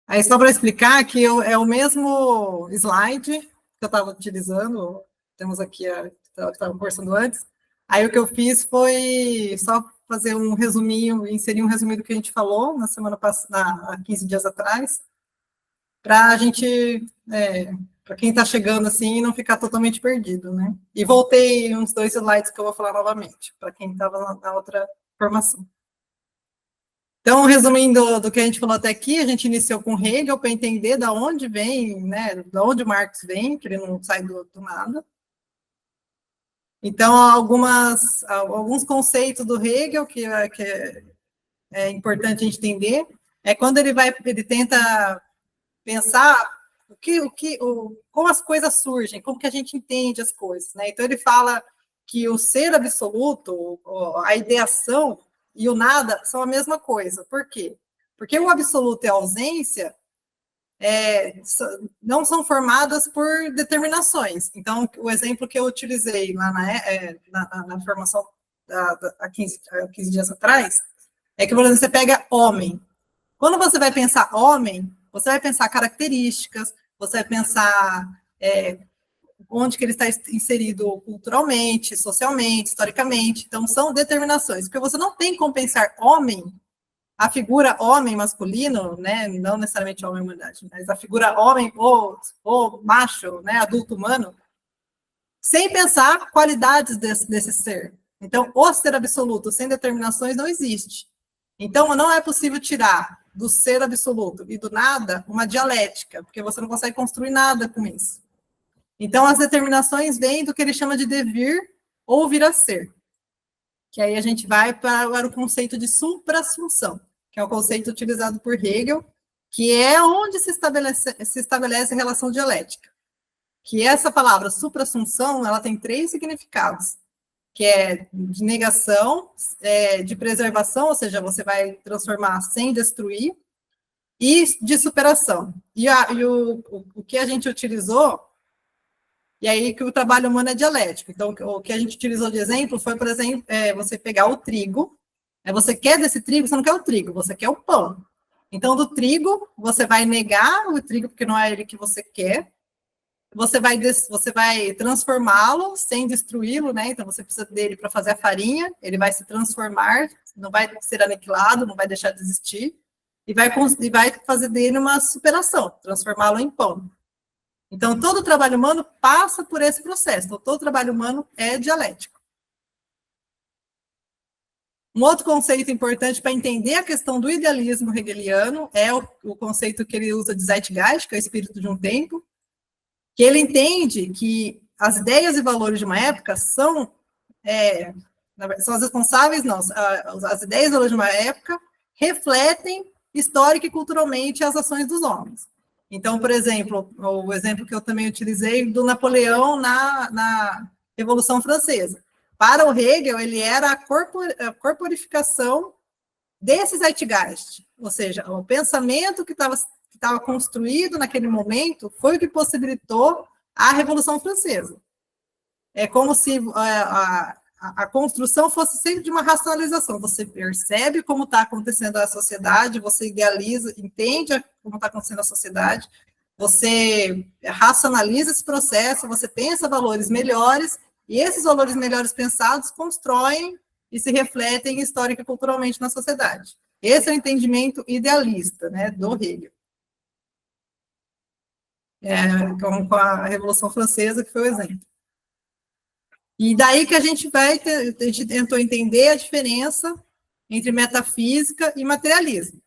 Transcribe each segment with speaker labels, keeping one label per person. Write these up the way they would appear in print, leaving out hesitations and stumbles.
Speaker 1: Aí, só para explicar que é o mesmo slide que eu estava utilizando, temos aqui, estava conversando antes. Aí, o que eu fiz foi só fazer um resuminho, inserir um resuminho do que a gente falou na semana passada, há 15 dias atrás, para a gente, para quem está chegando assim, não ficar totalmente perdido, né? E voltei uns 2 slides que eu vou falar novamente, para quem estava na outra formação. Então, resumindo do que a gente falou até aqui, a gente iniciou com Hegel para entender da onde vem, né, da onde Marx vem, que ele não sai do nada. Então, alguns conceitos do Hegel que é importante a gente entender é quando ele tenta pensar como as coisas surgem, como que a gente entende as coisas, né? Então, ele fala que o ser absoluto, a ideação e o nada são a mesma coisa. Por quê? Porque o absoluto e a ausência não são formadas por determinações. Então, o exemplo que eu utilizei lá na formação há 15 dias atrás é que, por exemplo, você pega homem. Quando você vai pensar homem, você vai pensar características, você vai pensar onde que ele está inserido culturalmente, socialmente, historicamente. Então, são determinações, porque você não tem como pensar homem, a figura homem masculino, né, não necessariamente homem humanidade, mas a figura homem ou macho, né, adulto humano, sem pensar qualidades desse ser. Então, o ser absoluto sem determinações não existe. Então, não é possível tirar do ser absoluto e do nada uma dialética, porque você não consegue construir nada com isso. Então, as determinações vêm do que ele chama de devir ou vir a ser. Que aí a gente vai para o conceito de supra-assunção, que é o conceito utilizado por Hegel, que é onde se estabelece a relação dialética. Que essa palavra supra-assunção, ela tem 3 significados, que é de negação, de preservação, ou seja, você vai transformar sem destruir, e de superação. E o que a gente utilizou, e aí que o trabalho humano é dialético. Então, o que a gente utilizou de exemplo foi, por exemplo, você pegar o trigo, você quer desse trigo, você não quer o trigo, você quer o pão. Então, do trigo, você vai negar o trigo, porque não é ele que você quer, você vai transformá-lo sem destruí-lo, né? Então, você precisa dele para fazer a farinha, ele vai se transformar, não vai ser aniquilado, não vai deixar de existir, e vai fazer dele uma superação, transformá-lo em pão. Então, todo o trabalho humano passa por esse processo. Então, todo trabalho humano é dialético. Um outro conceito importante para entender a questão do idealismo hegeliano é o conceito que ele usa de Zeitgeist, que é o espírito de um tempo, que ele entende que as ideias e valores de uma época são as responsáveis, não, as ideias e valores de uma época refletem histórica e culturalmente as ações dos homens. Então, por exemplo, o exemplo que eu também utilizei do Napoleão na Revolução Francesa. Para o Hegel, ele era a corporificação desse zeitgeist, ou seja, o pensamento que estava construído naquele momento foi o que possibilitou a Revolução Francesa. É como se a construção fosse sempre de uma racionalização. Você percebe como está acontecendo a sociedade, você idealiza, entende como está acontecendo a sociedade, você racionaliza esse processo, você pensa valores melhores, e esses valores melhores pensados constroem e se refletem histórica e culturalmente na sociedade. Esse é o entendimento idealista, né, do Hegel. Com a Revolução Francesa, que foi o exemplo. E daí que a gente tentou entender a diferença entre metafísica e materialismo.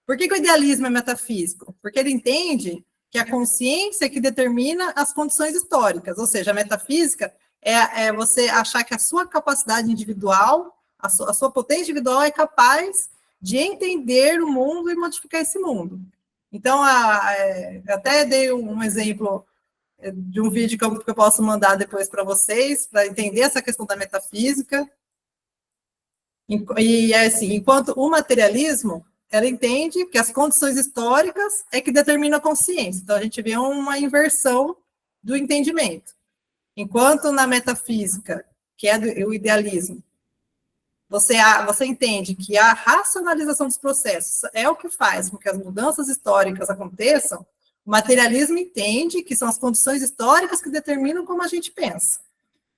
Speaker 1: Por que o idealismo é metafísico? Porque ele entende que a consciência é que determina as condições históricas, ou seja, a metafísica é você achar que a sua capacidade individual, a sua potência individual é capaz de entender o mundo e modificar esse mundo. Então, até dei um exemplo de um vídeo que eu posso mandar depois para vocês, para entender essa questão da metafísica. E assim, enquanto o materialismo, ela entende que as condições históricas é que determinam a consciência. Então, a gente vê uma inversão do entendimento. Enquanto na metafísica, que é o idealismo, você entende que a racionalização dos processos é o que faz com que as mudanças históricas aconteçam, o materialismo entende que são as condições históricas que determinam como a gente pensa.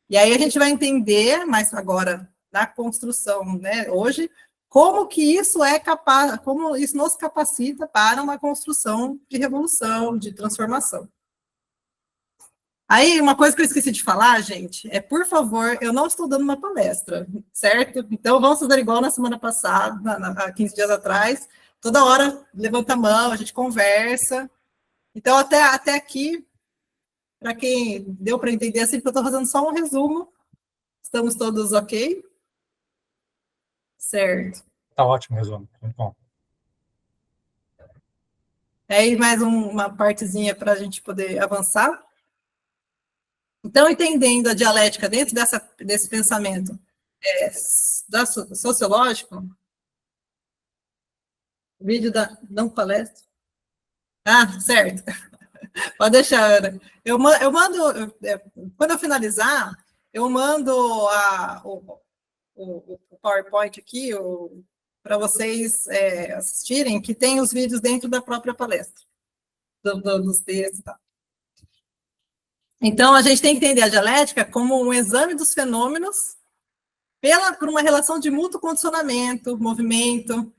Speaker 1: E aí a gente vai entender, mas agora, na construção, né, hoje, como que isso é capaz, como isso nos capacita para uma construção de revolução, de transformação. Aí, uma coisa que eu esqueci de falar, gente, é, por favor, eu não estou dando uma palestra, certo? Então, vamos fazer igual na semana passada, há 15 dias atrás, toda hora levanta a mão, a gente conversa. Então, até aqui, para quem deu para entender, assim, porque eu estou fazendo só um resumo. Estamos todos ok? Certo.
Speaker 2: Tá ótimo, resumo. Muito bom.
Speaker 1: Aí, mais uma partezinha para a gente poder avançar. Então, entendendo a dialética dentro desse pensamento sociológico, vídeo da não palestra. Ah, certo. Pode deixar, Ana. Eu mando, quando eu finalizar, eu mando o PowerPoint aqui para vocês assistirem, que tem os vídeos dentro da própria palestra, dos textos e tal. Então, a gente tem que entender a dialética como um exame dos fenômenos por uma relação de mútuo condicionamento, movimento,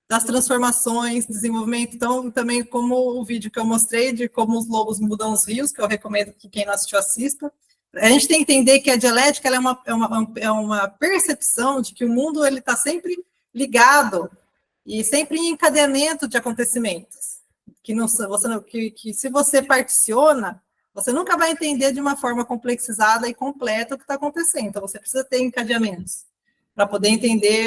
Speaker 1: das transformações, desenvolvimento. Então, também como o vídeo que eu mostrei de como os lobos mudam os rios, que eu recomendo que quem não assistiu assista. A gente tem que entender que a dialética ela é uma percepção de que o mundo está sempre ligado e sempre em encadeamento de acontecimentos. Que se você particiona, você nunca vai entender de uma forma complexizada e completa o que está acontecendo. Então, você precisa ter encadeamentos para poder entender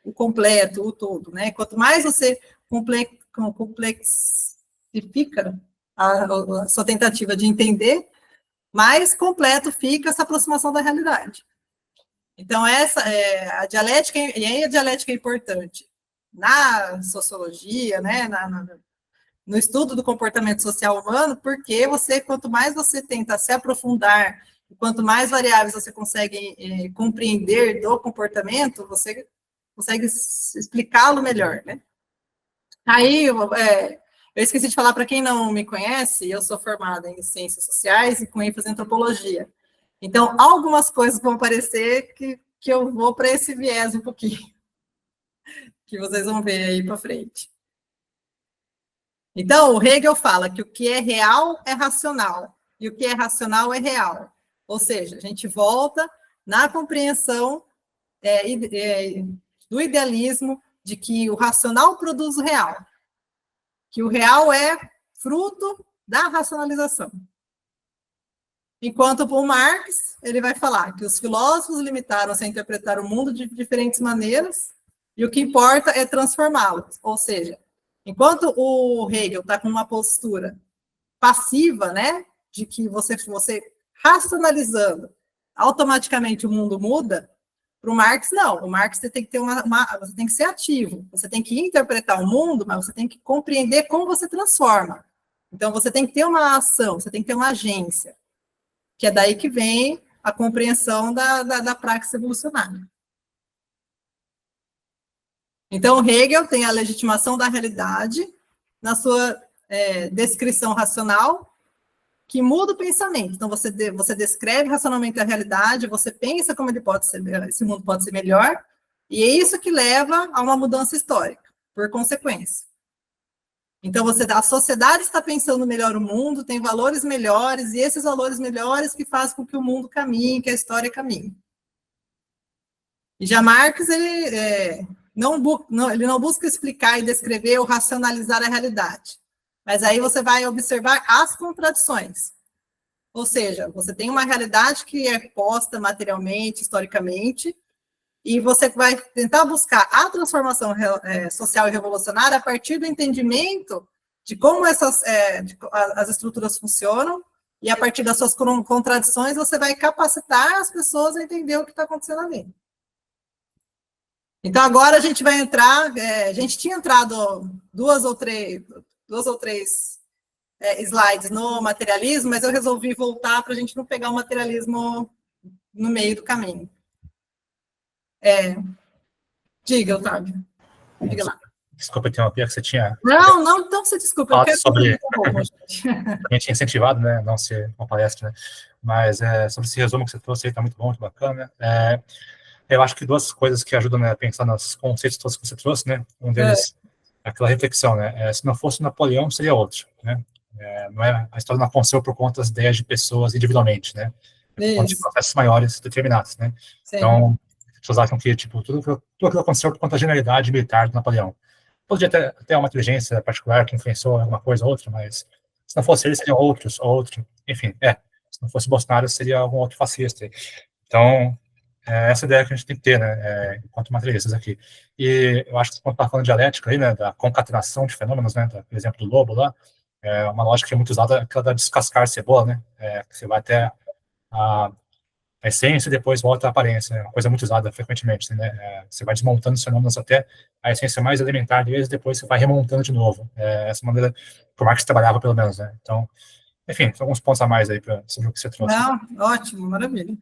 Speaker 1: o completo, o todo, né? Quanto mais você complexifica a sua tentativa de entender, mais completo fica essa aproximação da realidade. Então, a dialética, e aí a dialética é importante na sociologia, né, no estudo do comportamento social humano, porque quanto mais você tenta se aprofundar, quanto mais variáveis você consegue compreender do comportamento, você consegue explicá-lo melhor, né? Aí, eu esqueci de falar para quem não me conhece, eu sou formada em Ciências Sociais e com ênfase em Antropologia. Então, algumas coisas vão aparecer que eu vou para esse viés um pouquinho, que vocês vão ver aí para frente. Então, o Hegel fala que o que é real é racional, e o que é racional é real. Ou seja, a gente volta na compreensão do idealismo de que o racional produz o real, que o real é fruto da racionalização. Enquanto o Marx, ele vai falar que os filósofos limitaram-se a interpretar o mundo de diferentes maneiras, e o que importa é transformá-los. Ou seja, enquanto o Hegel está com uma postura passiva, né, de que você racionalizando, automaticamente o mundo muda, para o Marx, não. O Marx você tem que ter você tem que ser ativo, você tem que interpretar o mundo, mas você tem que compreender como você transforma. Então, você tem que ter uma ação, você tem que ter uma agência, que é daí que vem a compreensão da praxis evolucionária. Então, Hegel tem a legitimação da realidade na sua descrição racional, que muda o pensamento. Então, você descreve racionalmente a realidade, você pensa como esse mundo pode ser melhor, e é isso que leva a uma mudança histórica, por consequência. Então, a sociedade está pensando melhor o mundo, tem valores melhores, e esses valores melhores que fazem com que o mundo caminhe, que a história caminhe. E já Marx, ele não busca explicar e descrever ou racionalizar a realidade. Mas aí você vai observar as contradições. Ou seja, você tem uma realidade que é posta materialmente, historicamente, e você vai tentar buscar a transformação social e revolucionária a partir do entendimento de como as estruturas funcionam, e a partir das suas contradições, você vai capacitar as pessoas a entender o que está acontecendo ali. Então, agora a gente vai entrar, a gente tinha entrado duas ou três slides no materialismo, mas eu resolvi voltar para a gente não pegar o materialismo no meio do caminho. Diga, Otávio. Diga lá.
Speaker 2: Desculpa interromper, que você tinha
Speaker 1: Não se desculpe, eu
Speaker 2: falado
Speaker 1: quero
Speaker 2: sobre...
Speaker 1: fazer gente.
Speaker 2: A gente tinha incentivado, né, não ser uma palestra, né? Mas sobre esse resumo que você trouxe aí, está muito bom, muito bacana. Eu acho que duas coisas que ajudam, né, a pensar nos conceitos todos que você trouxe, né? Um deles é aquela reflexão, né? Se não fosse Napoleão, seria outro, né? Não é, a história não aconteceu por conta das ideias de pessoas individualmente, né? É por conta de processos maiores determinados, né?
Speaker 1: Sim.
Speaker 2: Então, as pessoas acham que, tipo, tudo aquilo aconteceu por conta da genialidade militar do Napoleão. Podia ter uma inteligência particular que influenciou alguma coisa ou outra, mas se não fosse ele, seriam outros, enfim, se não fosse Bolsonaro, seria algum outro fascista. Então, essa ideia que a gente tem que ter, né, enquanto materialistas aqui. E eu acho que quando está falando de dialética aí, né, da concatenação de fenômenos, né, por exemplo, do lobo lá, uma lógica que é muito usada, aquela da descascar a cebola, né, que você vai até a essência e depois volta à aparência, é uma coisa muito usada frequentemente, né, você vai desmontando os fenômenos até a essência mais elementar deles, depois você vai remontando de novo. Essa maneira que o Marx trabalhava, pelo menos, né. Então, enfim, alguns pontos a mais aí sobre o que você trouxe.
Speaker 1: Não, ótimo, maravilha.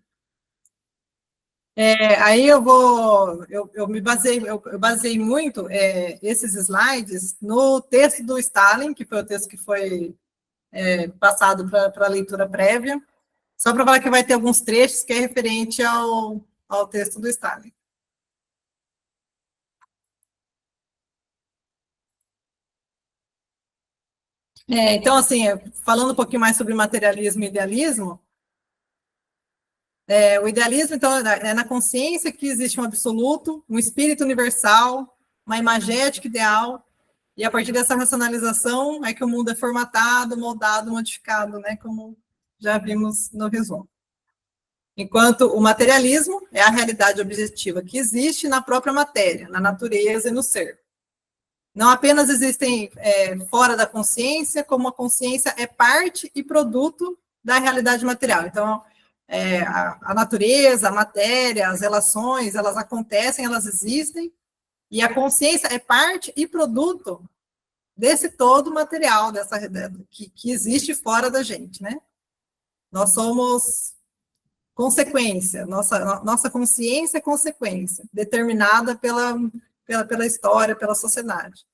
Speaker 1: Aí eu me baseei, eu baseei muito esses slides no texto do Stalin, que foi o texto que foi passado para a leitura prévia, só para falar que vai ter alguns trechos que é referente ao texto do Stalin. Então, assim, falando um pouquinho mais sobre materialismo e idealismo, o idealismo, então, é na consciência que existe um absoluto, um espírito universal, uma imagética ideal, e a partir dessa racionalização é que o mundo é formatado, moldado, modificado, né, como já vimos no resumo. Enquanto o materialismo é a realidade objetiva que existe na própria matéria, na natureza e no ser. Não apenas existem fora da consciência, como a consciência é parte e produto da realidade material. Então, a natureza, a matéria, as relações, elas acontecem, elas existem, e a consciência é parte e produto desse todo material, que existe fora da gente, né? Nós somos consequência, nossa consciência é consequência, determinada pela história, pela sociedade.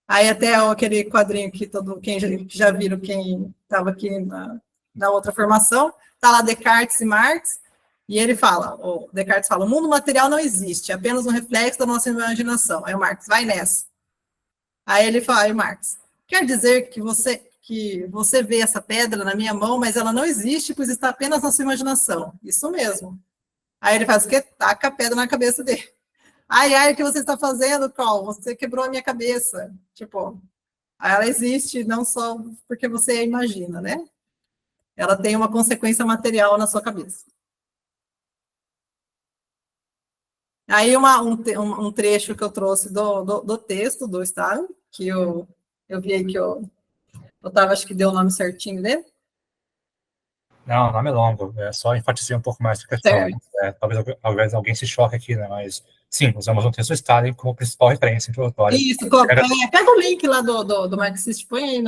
Speaker 1: Aí até aquele quadrinho que quem já viram, quem estava aqui na outra formação, está lá Descartes e Marx, e ele fala, o Descartes fala, o mundo material não existe, é apenas um reflexo da nossa imaginação. Aí o Marx, vai nessa. Aí ele fala, aí o Marx, quer dizer que você vê essa pedra na minha mão, mas ela não existe, pois está apenas na sua imaginação. Isso mesmo. Aí ele faz o quê? Taca a pedra na cabeça dele. Ai, o que você está fazendo, Carl? Você quebrou a minha cabeça. Tipo, ela existe não só porque você imagina, né? Ela tem uma consequência material na sua cabeça. Aí um trecho que eu trouxe do texto do Stalin, que eu vi aí que eu Otávio, acho que deu o nome certinho dele.
Speaker 2: Não, o nome é longo, só enfatizei um pouco mais a questão. Talvez alguém se choque aqui, né? Mas, sim, usamos um texto do Stalin como principal referência introdutória.
Speaker 1: Isso, pega o link lá do Marxist, põe aí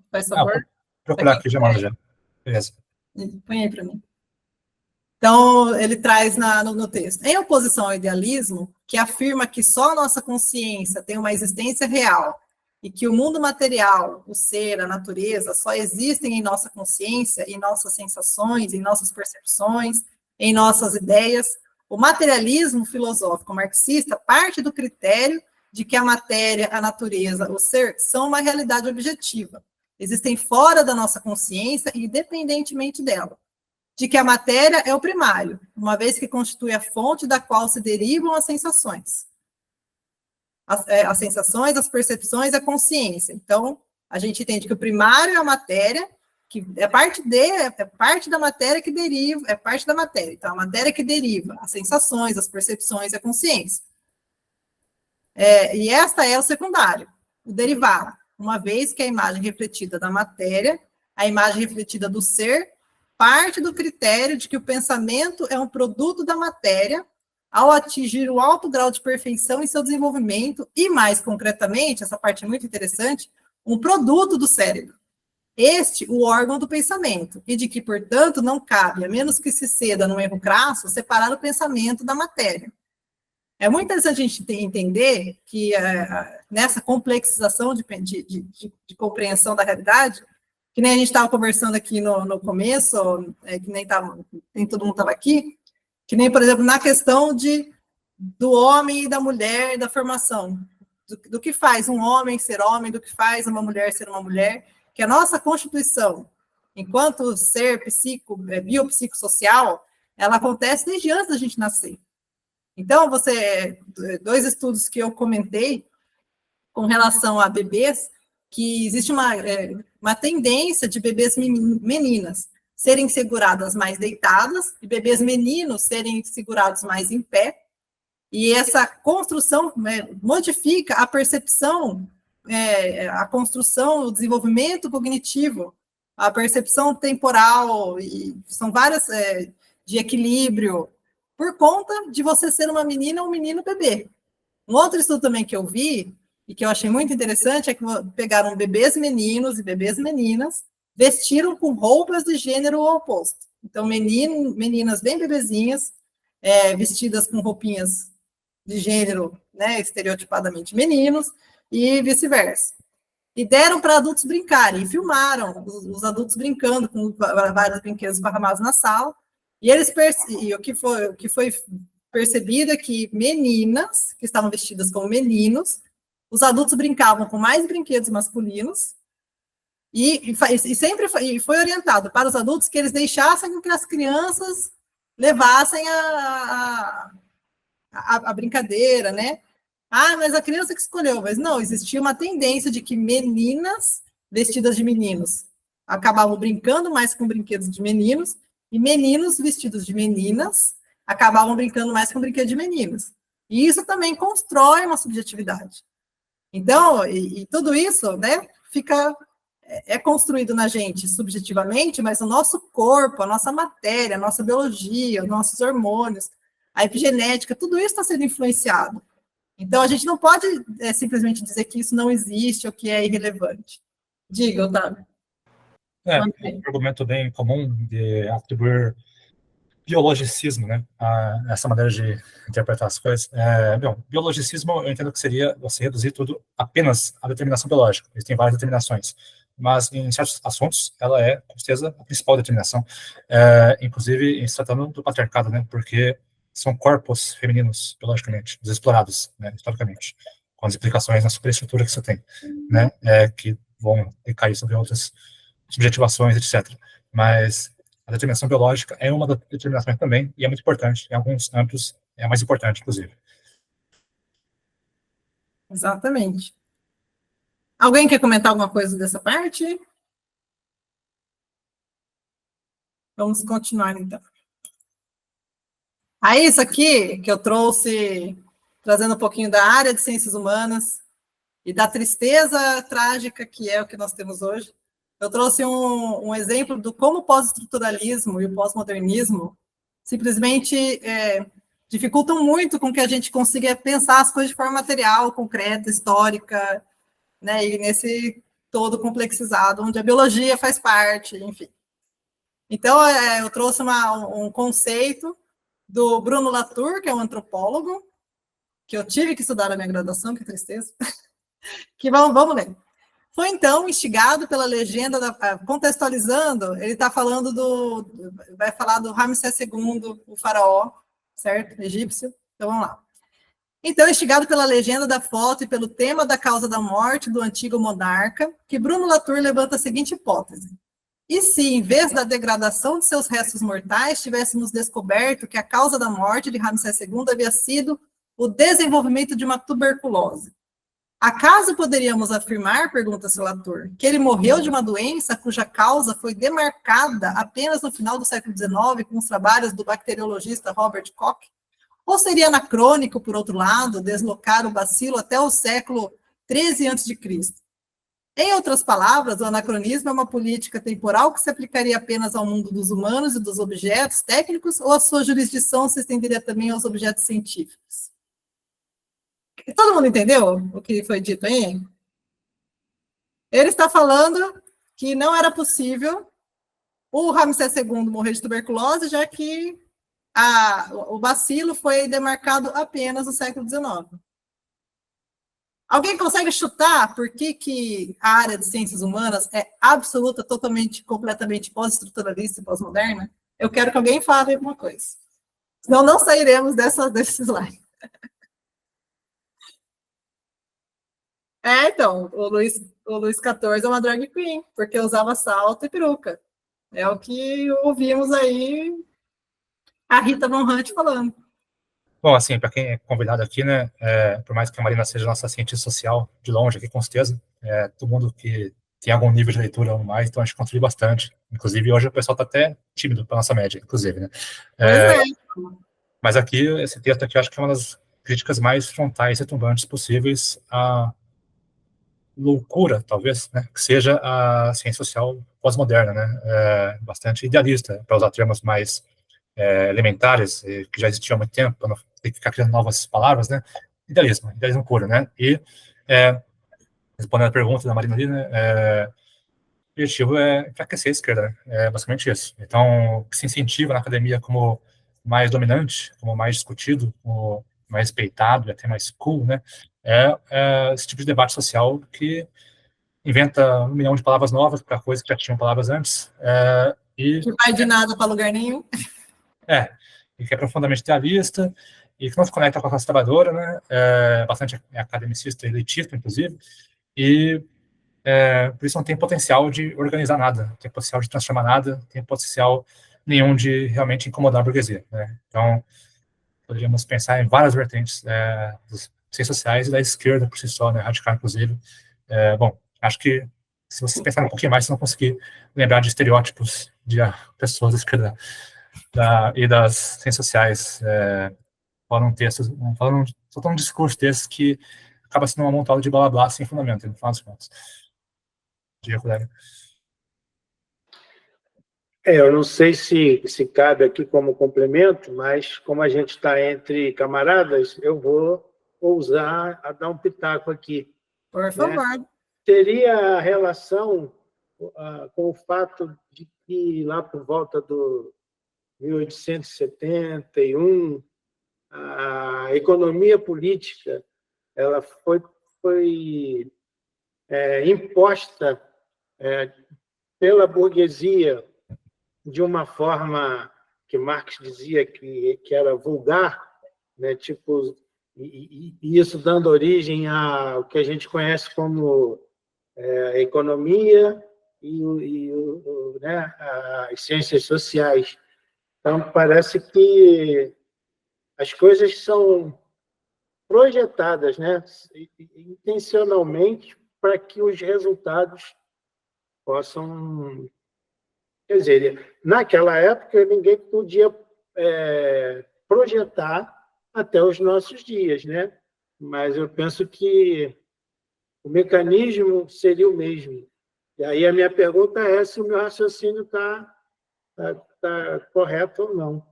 Speaker 1: faz favor.
Speaker 2: Vou procurar aqui, já mando já. Beleza.
Speaker 1: Põe aí para mim. Então, ele traz no texto. Em oposição ao idealismo, que afirma que só a nossa consciência tem uma existência real e que o mundo material, o ser, a natureza, só existem em nossa consciência, em nossas sensações, em nossas percepções, em nossas ideias, o materialismo filosófico marxista parte do critério de que a matéria, a natureza, o ser, são uma realidade objetiva. Existem fora da nossa consciência, independentemente dela. De que a matéria é o primário, uma vez que constitui a fonte da qual se derivam as sensações. As sensações, as percepções, a consciência. Então, a gente entende que o primário é a matéria, que é parte da matéria que deriva, é parte da matéria. Então, a matéria que deriva as sensações, as percepções e a consciência. E esta é o secundário, o derivado, uma vez que a imagem refletida da matéria, a imagem refletida do ser, parte do critério de que o pensamento é um produto da matéria, ao atingir o alto grau de perfeição em seu desenvolvimento, e mais concretamente, essa parte é muito interessante, um produto do cérebro. este o órgão do pensamento, e de que, portanto, não cabe, a menos que se ceda num erro crasso, separar o pensamento da matéria. É muito interessante a gente entender que nessa complexização de compreensão da realidade, que nem a gente estava conversando aqui no começo, que nem todo mundo estava aqui, que nem, por exemplo, na questão do homem e da mulher, da formação, do que faz um homem ser homem, do que faz uma mulher ser uma mulher, que a nossa Constituição, enquanto ser biopsicossocial, ela acontece desde antes da gente nascer. Então, dois estudos que eu comentei com relação a bebês, que existe uma tendência de bebês meninas serem seguradas mais deitadas e bebês meninos serem segurados mais em pé, e essa construção modifica a percepção, a construção, o desenvolvimento cognitivo, a percepção temporal, e são várias de equilíbrio, por conta de você ser uma menina ou um menino bebê. Um outro estudo também que eu vi, e que eu achei muito interessante, é que pegaram bebês meninos e bebês meninas, vestiram com roupas de gênero oposto. Então, meninas bem bebezinhas, vestidas com roupinhas de gênero, né, estereotipadamente meninos, e vice-versa. E deram para adultos brincarem, e filmaram os adultos brincando com vários brinquedos esparramados na sala, e o que foi percebido é que meninas, que estavam vestidas como meninos, os adultos brincavam com mais brinquedos masculinos, e sempre foi orientado para os adultos que eles deixassem que as crianças levassem a brincadeira, né? Ah, mas a criança que escolheu, mas não, existia uma tendência de que meninas vestidas de meninos acabavam brincando mais com brinquedos de meninos, e meninos vestidos de meninas acabavam brincando mais com brinquedos de meninos. E isso também constrói uma subjetividade. Então, e tudo isso, né, é construído na gente subjetivamente, mas o nosso corpo, a nossa matéria, a nossa biologia, os nossos hormônios, a epigenética, tudo isso está sendo influenciado. Então, a gente não pode simplesmente dizer que isso não existe ou que é irrelevante. Diga, Otávio.
Speaker 2: Um argumento bem comum de atribuir biologicismo, né, a essa maneira de interpretar as coisas. Biologicismo, eu entendo que seria você reduzir tudo apenas à determinação biológica. Existem várias determinações, mas em certos assuntos ela é, com certeza, a principal determinação, inclusive em se tratando do patriarcado, né, porque são corpos femininos, biologicamente, explorados, né, historicamente, com as implicações na superestrutura que você tem, né, que vão recair sobre outras subjetivações, etc. Mas a determinação biológica é uma das determinações também, e é muito importante. Em alguns âmbitos, é a mais importante, inclusive.
Speaker 1: Exatamente. Alguém quer comentar alguma coisa dessa parte? Vamos continuar, então. Aí, isso aqui que eu trouxe, trazendo um pouquinho da área de ciências humanas e da tristeza trágica que é o que nós temos hoje. Eu trouxe um exemplo do como o pós-estruturalismo e o pós-modernismo simplesmente dificultam muito com que a gente consiga pensar as coisas de forma material, concreta, histórica, né, e nesse todo complexizado, onde a biologia faz parte, enfim. Então, eu trouxe um conceito do Bruno Latour, que é um antropólogo, que eu tive que estudar na minha graduação, que tristeza, que vamos ler. Foi, então, instigado pela legenda, contextualizando, ele está falando vai falar do Ramsés II, o faraó, certo? Egípcio. Então, vamos lá. Então, instigado pela legenda da foto e pelo tema da causa da morte do antigo monarca, que Bruno Latour levanta a seguinte hipótese. E se, em vez da degradação de seus restos mortais, tivéssemos descoberto que a causa da morte de Ramsés II havia sido o desenvolvimento de uma tuberculose? Acaso poderíamos afirmar, pergunta-se Latour, que ele morreu de uma doença cuja causa foi demarcada apenas no final do século XIX com os trabalhos do bacteriologista Robert Koch? Ou seria anacrônico, por outro lado, deslocar o bacilo até o século XIII a.C.? Em outras palavras, o anacronismo é uma política temporal que se aplicaria apenas ao mundo dos humanos e dos objetos técnicos, ou a sua jurisdição se estenderia também aos objetos científicos? Todo mundo entendeu o que foi dito aí? Ele está falando que não era possível o Ramsés II morrer de tuberculose, já que o bacilo foi demarcado apenas no século XIX. Alguém consegue chutar por que a área de ciências humanas é absoluta, totalmente, completamente pós-estruturalista e pós-moderna? Eu quero que alguém fale alguma coisa. Senão não sairemos desse slide. Então, o Luís XIV é uma drag queen, porque usava salto e peruca. É o que ouvimos aí a Rita Von Hunt falando.
Speaker 2: Bom, assim, para quem é convidado aqui, né, por mais que a Marina seja nossa cientista social, de longe aqui, com certeza, todo mundo que tem algum nível de leitura ou mais, então a gente contribui bastante. Inclusive, hoje o pessoal está até tímido para nossa média, inclusive, né? Mas aqui, esse texto aqui, eu acho que é uma das críticas mais frontais e retumbantes possíveis à loucura, talvez, né, que seja a ciência social pós-moderna, né, bastante idealista, para usar termos mais elementares, que já existiam há muito tempo, para não ter que ficar criando novas palavras, né, idealismo puro, né, e respondendo a pergunta da Marina ali, né, o objetivo é enfraquecer a esquerda, né, é basicamente isso. Então, o que se incentiva na academia como mais dominante, como mais discutido, como mais respeitado e até mais cool, né, esse tipo de debate social que inventa 1 milhão de palavras novas para coisas que já tinham palavras antes.
Speaker 1: Que vai de nada para lugar nenhum.
Speaker 2: E que é profundamente idealista, e que não se conecta com a classe trabalhadora, né? Bastante academicista e elitista, inclusive, e por isso não tem potencial de organizar nada, não tem potencial de transformar nada, não tem potencial nenhum de realmente incomodar a burguesia, né? Então, poderíamos pensar em várias vertentes das ciências sociais e da esquerda por si só, né? Radical, inclusive. Bom, acho que se vocês pensarem um pouquinho mais, vocês vão conseguir lembrar de estereótipos de pessoas da esquerda e das ciências sociais falando textos, soltando um discurso desses que acaba sendo uma montada de blá blá sem fundamento, no final das contas. Dia, colega.
Speaker 3: Eu não sei se cabe aqui como complemento, mas como a gente está entre camaradas, eu vou ousar a dar um pitaco aqui.
Speaker 1: Por favor.
Speaker 3: Né? Teria relação com o fato de que lá por volta do 1871, a economia política ela foi imposta pela burguesia de uma forma que Marx dizia que era vulgar, né? Tipo, e isso dando origem ao que a gente conhece como economia né, as ciências sociais. Então, parece que as coisas são projetadas, né, intencionalmente para que os resultados possam... Quer dizer, naquela época, ninguém podia projetar até os nossos dias, né? Mas eu penso que o mecanismo seria o mesmo. E aí a minha pergunta é se o meu raciocínio está correto ou não.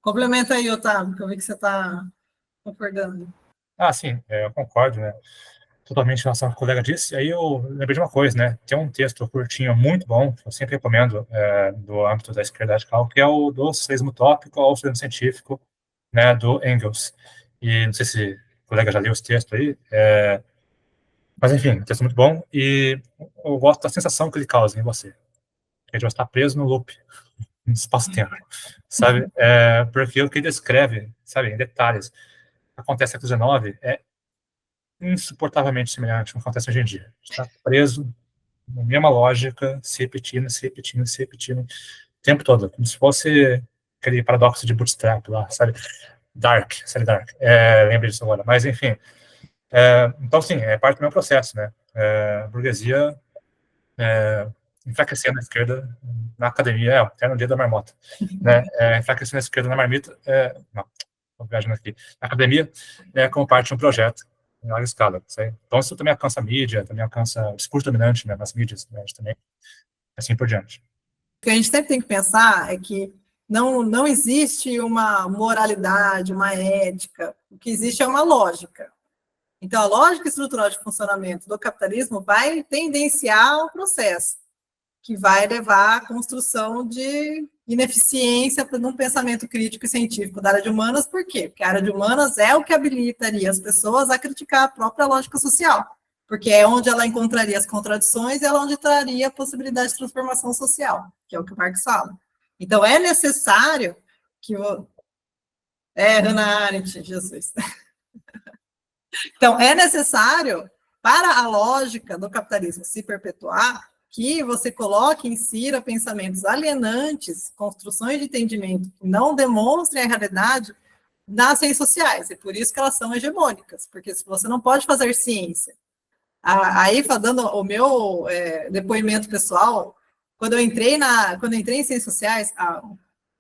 Speaker 1: Complementa aí, Otávio, que eu vi que você está concordando.
Speaker 2: Sim, eu concordo, né? Totalmente em relação ao que o colega disse. Aí eu lembrei de uma coisa, né? Tem um texto curtinho muito bom, que eu sempre recomendo, do âmbito da esquerda radical, que é o do socialismo utópico ao socialismo científico, né, do Engels. E não sei se o colega já leu esse texto aí, mas enfim, um texto muito bom, e eu gosto da sensação que ele causa em você, que ele já está preso no loop, no espaço-tempo, sabe? Porque o que ele descreve, sabe, em detalhes, acontece no século XIX, insuportavelmente semelhante ao que acontece hoje em dia. Está preso na mesma lógica, se repetindo o tempo todo, como se fosse aquele paradoxo de Bootstrap lá, sabe? Série Dark, lembrei disso agora, mas enfim. Então, sim, é parte do meu processo, né? A burguesia enfraquecendo a esquerda na academia, até no dia da marmota, né? Enfraquecendo a esquerda na marmita, não, estou viajando aqui, na academia, como parte de um projeto em larga escala, sabe? Então, isso também alcança a mídia, também alcança o discurso dominante, né, nas mídias, né, também, assim por diante.
Speaker 1: O que a gente sempre tem que pensar é que não existe uma moralidade, uma ética, o que existe é uma lógica. Então, a lógica estrutural de funcionamento do capitalismo vai tendenciar o processo. que vai levar à construção de ineficiência para um pensamento crítico e científico da área de humanas. Por quê? Porque a área de humanas é o que habilitaria as pessoas a criticar a própria lógica social, porque é onde ela encontraria as contradições e ela onde traria a possibilidade de transformação social, que é o que o Marx fala. Então, é necessário que o... Hannah Arendt, Jesus. Então, é necessário, para a lógica do capitalismo se perpetuar, que você coloque, insira pensamentos alienantes, construções de entendimento que não demonstrem a realidade nas ciências sociais, e por isso que elas são hegemônicas, porque se você não pode fazer ciência. Aí, dando o meu depoimento pessoal, quando eu entrei em ciências sociais, há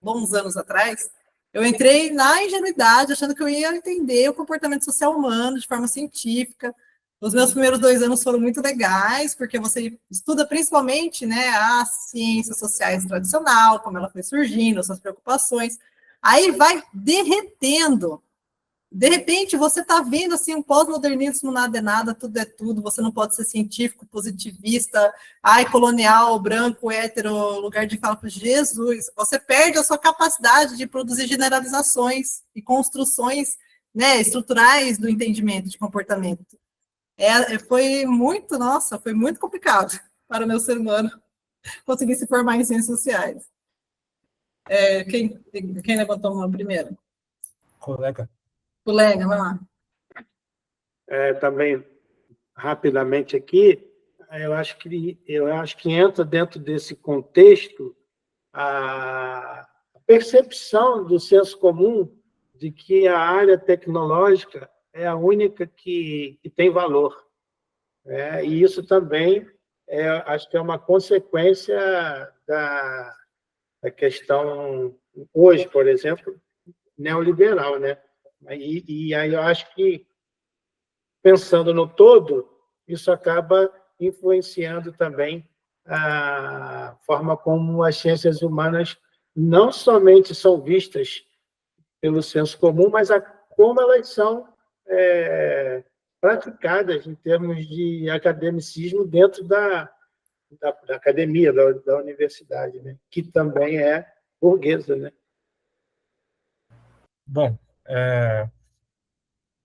Speaker 1: bons anos atrás, eu entrei na ingenuidade, achando que eu ia entender o comportamento social humano de forma científica. Os meus primeiros 2 anos foram muito legais, porque você estuda principalmente, né, as ciências sociais tradicional, como ela foi surgindo, suas preocupações. Aí vai derretendo. De repente, você está vendo assim, um pós-modernismo nada é nada, tudo é tudo, você não pode ser científico, positivista, colonial, branco, hétero, lugar de fala, Jesus, você perde a sua capacidade de produzir generalizações e construções, né, estruturais do entendimento de comportamento. Foi muito complicado para o meu ser humano conseguir se formar em ciências sociais. Quem levantou a mão primeiro?
Speaker 2: Colega,
Speaker 1: vai lá.
Speaker 3: Também, rapidamente aqui, eu acho que entra dentro desse contexto a percepção do senso comum de que a área tecnológica é a única que tem valor. E isso também, acho que é uma consequência da questão, hoje, por exemplo, neoliberal, né? E aí eu acho que, pensando no todo, isso acaba influenciando também a forma como as ciências humanas não somente são vistas pelo senso comum, mas como elas são praticadas em termos de academicismo dentro da academia, da universidade, né? Que também é burguesa, né?
Speaker 2: bom,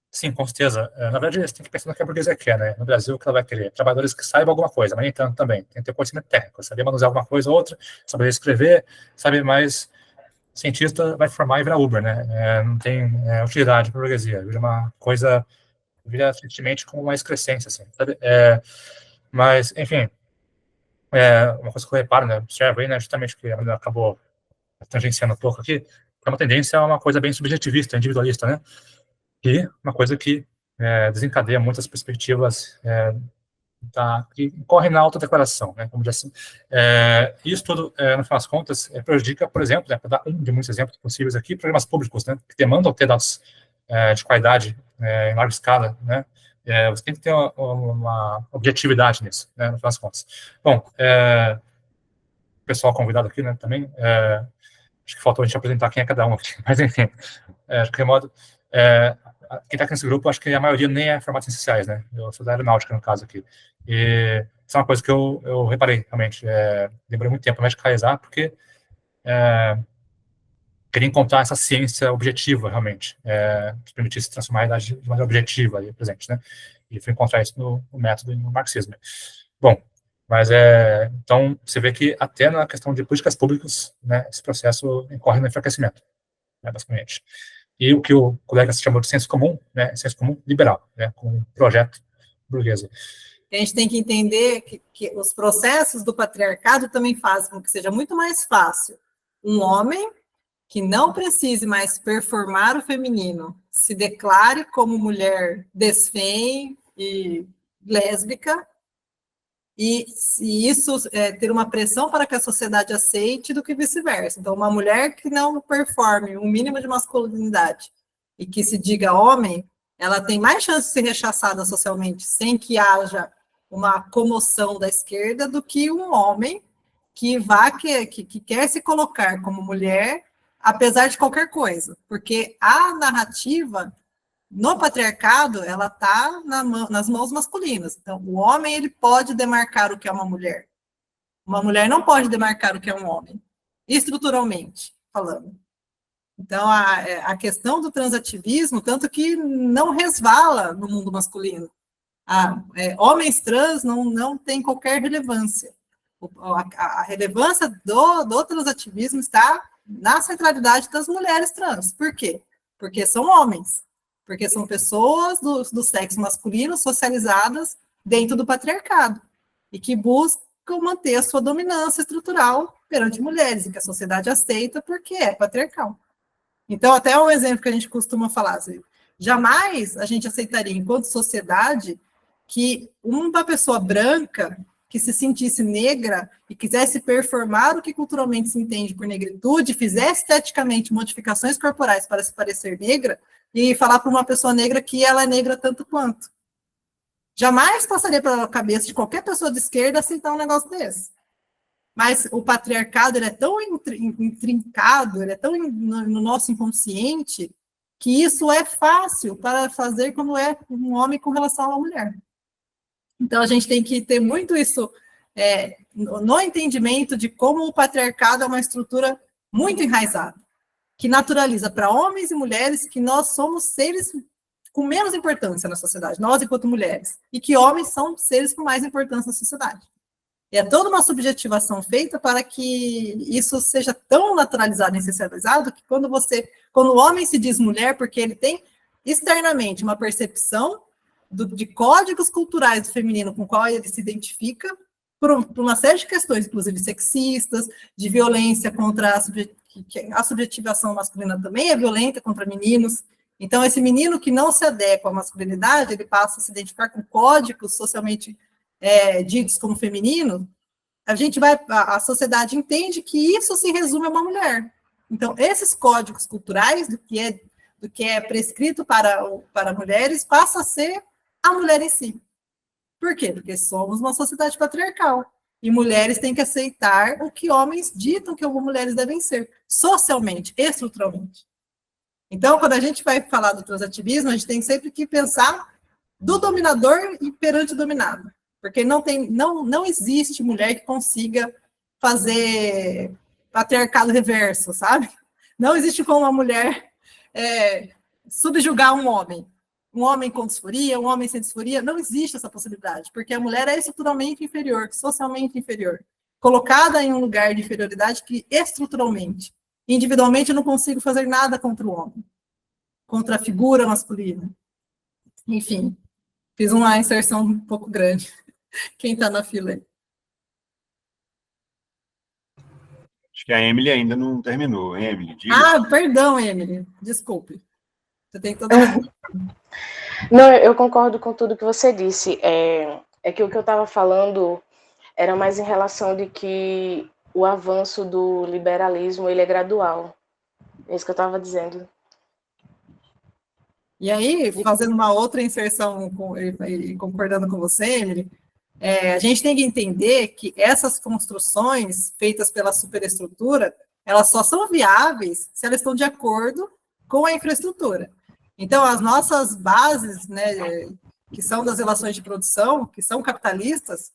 Speaker 2: sim, com certeza. Na verdade, você tem que pensar no que a burguesia quer, né? No Brasil, o que ela vai querer? Trabalhadores que saibam alguma coisa, mas nem tanto também. Tem que ter conhecimento técnico, saber manusear alguma coisa ou outra, saber escrever, saber mais. Cientista vai formar e virar Uber, né? Não tem utilidade para a burguesia. Vira uma coisa, vira simplesmente com uma excrescência, assim, sabe? Mas, enfim, uma coisa que eu reparo, né? Observo aí, né? Justamente que a menina acabou tangenciando um pouco aqui, é uma tendência a uma coisa bem subjetivista, individualista, né? E uma coisa que desencadeia muitas perspectivas que correm na autodeclaração, né? Como assim. Isso tudo, no final das contas, prejudica, por exemplo, né, para dar um de muitos exemplos possíveis aqui, programas públicos, né? Que demandam ter dados de qualidade em larga escala, né? Você tem que ter uma objetividade nisso, né? No final das contas. Bom, o pessoal convidado aqui, né? Também. Acho que faltou a gente apresentar quem é cada um aqui, mas enfim, de qualquer modo, quem está aqui nesse grupo, acho que a maioria nem é formado em ciências sociais, né? Eu sou da aeronáutica, no caso aqui. E isso é uma coisa que eu reparei, realmente. Demorei muito tempo para me radicalizar, porque queria encontrar essa ciência objetiva, realmente, que permitisse transformar a realidade de maneira objetiva ali presente, né? E fui encontrar isso no método e no marxismo. Bom, mas então você vê que até na questão de políticas públicas, né, esse processo incorre no enfraquecimento, né, basicamente. E o que o colega chamou de senso comum, né, senso comum liberal, né, com um projeto burguesa.
Speaker 1: A gente tem que entender que os processos do patriarcado também fazem com que seja muito mais fácil um homem que não precise mais performar o feminino se declare como mulher desfém e lésbica, e isso ter uma pressão para que a sociedade aceite do que vice-versa. Então, uma mulher que não performe um mínimo de masculinidade e que se diga homem, ela tem mais chance de ser rechaçada socialmente sem que haja uma comoção da esquerda do que um homem que quer se colocar como mulher, apesar de qualquer coisa. Porque a narrativa no patriarcado, ela está nas mãos masculinas. Então, o homem ele pode demarcar o que é uma mulher. Uma mulher não pode demarcar o que é um homem, estruturalmente falando. Então, a questão do transativismo, tanto que não resvala no mundo masculino. Homens trans não tem qualquer relevância. A relevância do transativismo está na centralidade das mulheres trans. Por quê? Porque são homens. Porque são pessoas do sexo masculino socializadas dentro do patriarcado e que buscam manter a sua dominância estrutural perante mulheres, e que a sociedade aceita porque é patriarcal. Então, até um exemplo que a gente costuma falar, assim, jamais a gente aceitaria, enquanto sociedade, que uma pessoa branca que se sentisse negra e quisesse performar o que culturalmente se entende por negritude, fizesse esteticamente modificações corporais para se parecer negra, e falar para uma pessoa negra que ela é negra tanto quanto. Jamais passaria pela cabeça de qualquer pessoa de esquerda aceitar um negócio desse. Mas o patriarcado, ele é tão intrincado, ele é tão no nosso inconsciente, que isso é fácil para fazer quando é um homem com relação a uma mulher. Então, a gente tem que ter muito isso no entendimento de como o patriarcado é uma estrutura muito enraizada, que naturaliza para homens e mulheres que nós somos seres com menos importância na sociedade, nós enquanto mulheres, e que homens são seres com mais importância na sociedade. E é toda uma subjetivação feita para que isso seja tão naturalizado e essencializado que quando o homem se diz mulher, porque ele tem externamente uma percepção de códigos culturais do feminino com o qual ele se identifica, por uma série de questões, inclusive sexistas, de violência contra a subjetivação masculina também é violenta contra meninos. Então, esse menino que não se adequa à masculinidade, ele passa a se identificar com códigos socialmente ditos como feminino. A sociedade entende que isso se resume a uma mulher. Então, esses códigos culturais do que é prescrito para mulheres passa a ser a mulher em si. Por quê? Porque somos uma sociedade patriarcal. E mulheres têm que aceitar o que homens ditam que mulheres devem ser, socialmente, estruturalmente. Então, quando a gente vai falar do transativismo, a gente tem sempre que pensar do dominador e perante o dominado. Porque não existe mulher que consiga fazer patriarcado reverso, sabe? Não existe como uma mulher subjugar um homem com disforia, um homem sem disforia, não existe essa possibilidade, porque a mulher é estruturalmente inferior, socialmente inferior, colocada em um lugar de inferioridade que estruturalmente, individualmente eu não consigo fazer nada contra o homem, contra a figura masculina. Enfim, fiz uma inserção um pouco grande. Quem está na fila aí?
Speaker 4: Acho que a Emily ainda não terminou. Emily, diga.
Speaker 1: Perdão, Emily. Desculpe. Você tem toda
Speaker 5: Não, eu concordo com tudo que você disse. É que o que eu estava falando era mais em relação de que o avanço do liberalismo ele é gradual. É isso que eu estava dizendo.
Speaker 1: E aí, fazendo uma outra inserção e concordando com você, Emily, a gente tem que entender que essas construções feitas pela superestrutura, elas só são viáveis se elas estão de acordo com a infraestrutura. Então, as nossas bases, né, que são das relações de produção, que são capitalistas,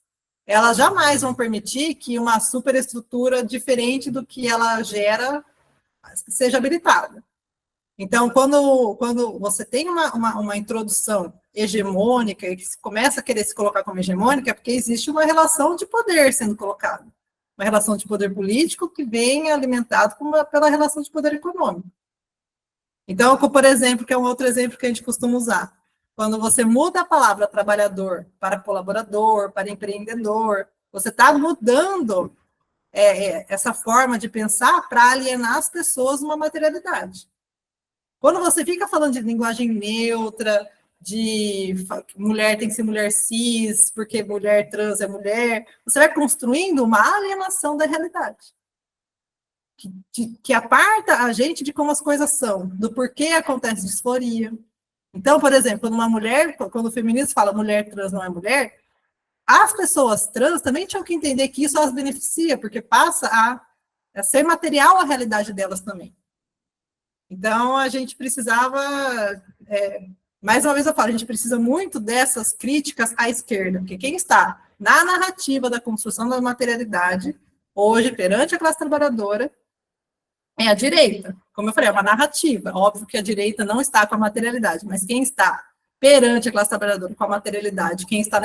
Speaker 1: elas jamais vão permitir que uma superestrutura diferente do que ela gera seja habilitada. Então, quando você tem uma introdução hegemônica e que se começa a querer se colocar como hegemônica, é porque existe uma relação de poder sendo colocada. Uma relação de poder político que vem alimentado pela relação de poder econômico. Então, por exemplo, que é um outro exemplo que a gente costuma usar, quando você muda a palavra trabalhador para colaborador, para empreendedor, você está mudando essa forma de pensar para alienar as pessoas numa materialidade. Quando você fica falando de linguagem neutra, de mulher tem que ser mulher cis, porque mulher trans é mulher, você vai construindo uma alienação da realidade. Que aparta a gente de como as coisas são, do porquê acontece disforia. Então, por exemplo, quando o feminismo fala mulher trans não é mulher, as pessoas trans também tinham que entender que isso as beneficia, porque passa a ser material a realidade delas também. Então, a gente precisava, mais uma vez eu falo, a gente precisa muito dessas críticas à esquerda, porque quem está na narrativa da construção da materialidade, hoje, perante a classe trabalhadora, é a direita. Como eu falei, é uma narrativa. Óbvio que a direita não está com a materialidade, mas quem está perante a classe trabalhadora com a materialidade, quem está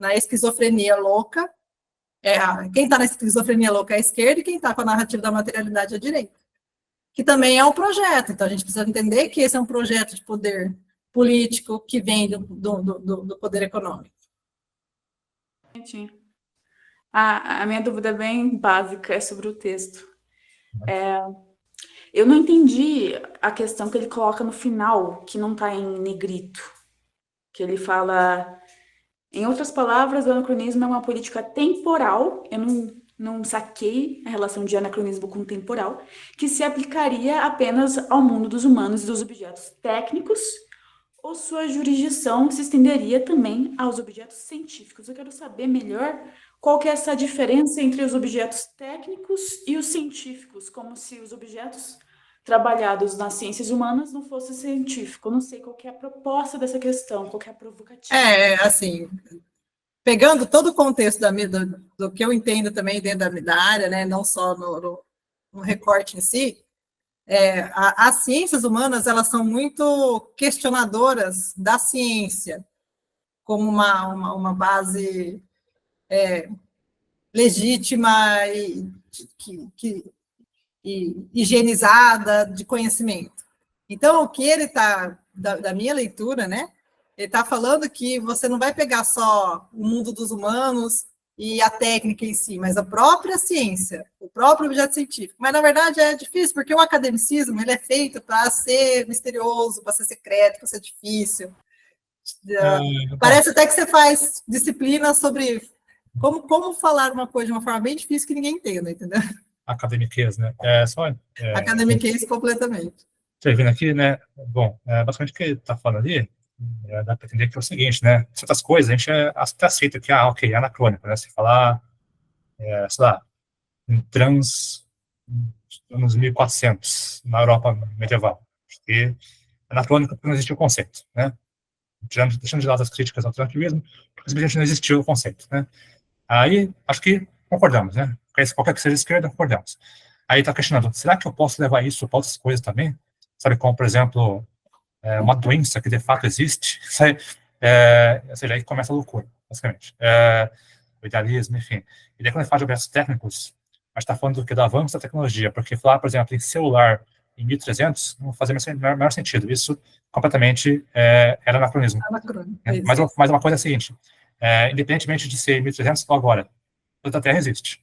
Speaker 1: na esquizofrenia louca, quem está na esquizofrenia louca é a esquerda, e quem está com a narrativa da materialidade é a direita. Que também é um projeto. Então, a gente precisa entender que esse é um projeto de poder político que vem do poder econômico.
Speaker 6: A minha dúvida bem básica é sobre o texto. Eu não entendi a questão que ele coloca no final, que não está em negrito, que ele fala, em outras palavras, o anacronismo é uma política temporal, eu não saquei a relação de anacronismo com temporal, que se aplicaria apenas ao mundo dos humanos e dos objetos técnicos, ou sua jurisdição se estenderia também aos objetos científicos. Eu quero saber melhor qual que é essa diferença entre os objetos técnicos e os científicos, como se os objetos trabalhados nas ciências humanas não fossem científicos. Eu não sei qual que é a proposta dessa questão, qual que é a provocativa.
Speaker 1: Assim, pegando todo o contexto do que eu entendo também dentro da área, né, não só no recorte em si, as ciências humanas, elas são muito questionadoras da ciência como uma base legítima e higienizada de conhecimento. Então, o que ele está, da minha leitura, né, ele está falando que você não vai pegar só o mundo dos humanos e a técnica em si, mas a própria ciência, o próprio objeto científico. Mas, na verdade, é difícil, porque o academicismo ele é feito para ser misterioso, para ser secreto, para ser difícil. Parece até que você faz disciplina sobre como falar uma coisa de uma forma bem difícil que ninguém entenda, entendeu?
Speaker 2: Academiquez, né?
Speaker 1: Academiquez completamente.
Speaker 2: Você vendo aqui, né? Bom, basicamente o que ele está falando ali, dá para entender que é o seguinte, né? Certas coisas a gente até aceita que, ok, é anacrônico, né? Se falar, sei lá, em anos 1400, na Europa medieval. Porque é anacrônico porque não existia o conceito, né? Deixando de lado as críticas ao tranquilismo, porque simplesmente não existiu o conceito, né? Aí, acho que concordamos, né? Qualquer que seja a esquerda, concordamos. Aí está questionando, será que eu posso levar isso para outras coisas também? Sabe, como, por exemplo, uma doença que de fato existe? Ou seja, aí começa a loucura, basicamente. O idealismo, enfim. E daí, quando ele fala de objetos técnicos, a gente está falando do avanço da tecnologia, porque falar, por exemplo, em celular em 1300 não fazia o maior sentido. Isso completamente era anacronismo. Mas uma coisa é a seguinte, independentemente de ser 1300 ou agora, toda a Terra existe.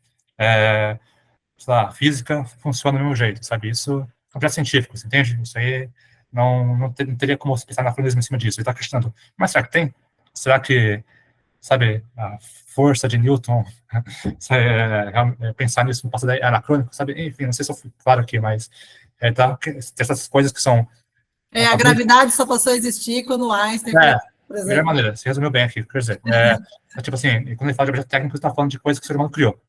Speaker 2: Sei lá, a física funciona do mesmo jeito, sabe? Isso é um projeto científico, você entende? Isso aí não teria como você pensar anacronismo em cima disso. Ele está questionando, mas será que tem? Será que, sabe, a força de Newton, pensar nisso no passado é anacrônico, sabe? Enfim, não sei se eu fui claro aqui, mas tem essas coisas que são...
Speaker 1: a gravidade só passou a existir quando Einstein...
Speaker 2: por exemplo. Melhor maneira, você resumiu bem aqui, quer dizer. Tipo assim, quando ele fala de objeto técnico, ele está falando de coisas que o ser humano criou.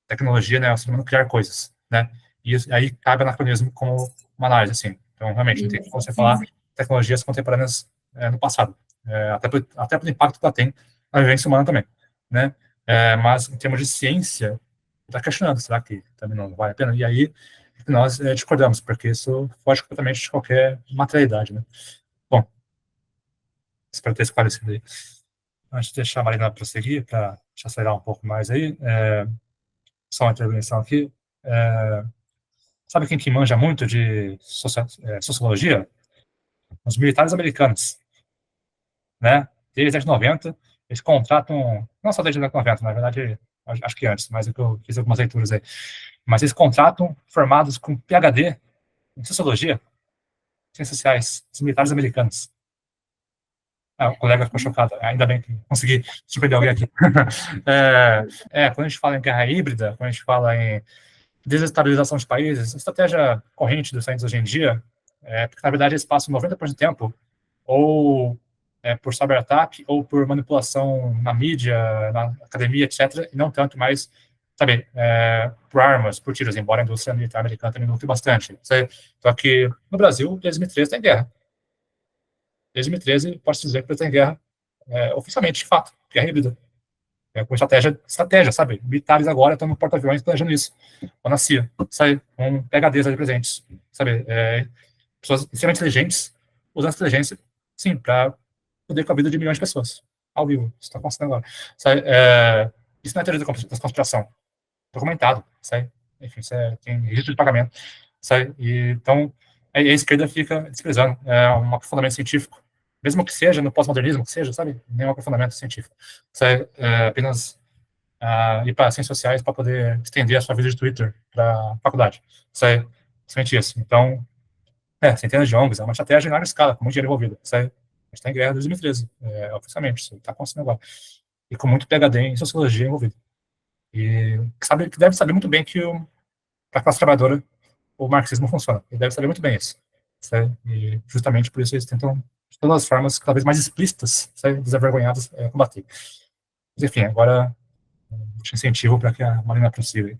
Speaker 2: Tecnologia, né, o ser humano criar coisas, né? E aí cabe anacronismo como uma análise, assim. Então, realmente, não tem como você falar tecnologias contemporâneas no passado. Até pelo impacto que ela tem na vivência humana também, né? Mas, em termos de ciência, está questionando, será que também não vale a pena? E aí, nós discordamos, porque isso foge completamente de qualquer materialidade, né? Bom, espero ter esclarecido aí. Antes de deixar a Marina prosseguir, para acelerar um pouco mais aí, só uma intervenção aqui. Sabe quem que manja muito de sociologia? Os militares americanos, né? Desde a década de 90, eles contratam, não só desde a década de 90, na verdade, acho que antes, mas eu fiz algumas leituras aí, mas eles contratam formados com PhD em sociologia, ciências sociais, os militares americanos. O colega ficou chocado, ainda bem que consegui surpreender alguém aqui. Quando a gente fala em guerra híbrida, quando a gente fala em desestabilização de países, a estratégia corrente dos países hoje em dia porque, na verdade, eles passam 90% do tempo ou por cyberataque ou por manipulação na mídia, na academia, etc., e não tanto mais, sabe, por armas, por tiros, embora a indústria militar americana também lute bastante. Só que no Brasil, desde 2013, tem guerra. Desde 2013, posso dizer que está em guerra, oficialmente, de fato, guerra híbrida. com estratégia, sabe? Militares agora estão no porta-aviões planejando isso, ou na CIA, sabe? Com PhDs ali presentes, sabe? Pessoas extremamente inteligentes, usando essa inteligência, sim, para poder com a vida de milhões de pessoas, ao vivo, isso está acontecendo agora, sabe? Isso não é teoria da conspiração, documentado, sabe? Enfim, tem registro de pagamento, sabe? E, então, a esquerda fica desprezando um aprofundamento científico, mesmo que seja no pós-modernismo, que seja, sabe? Nenhum aprofundamento científico. Sabe? Apenas ir para ciências sociais para poder estender a sua vida de Twitter para a faculdade. Sabe? Somente isso. Então, centenas de ONGs, é uma estratégia em larga escala, com muito dinheiro envolvido. Sabe? A gente está em guerra desde 2013, oficialmente, isso está acontecendo agora. E com muito PhD em sociologia envolvido. E que deve saber muito bem que para a classe trabalhadora o marxismo funciona. Ele deve saber muito bem isso. Sabe? E justamente por isso eles tentam, de todas as formas, cada vez mais explícitas, sabe? Desavergonhadas, combater. Mas, enfim, agora te incentivo para que a Marina prossiga.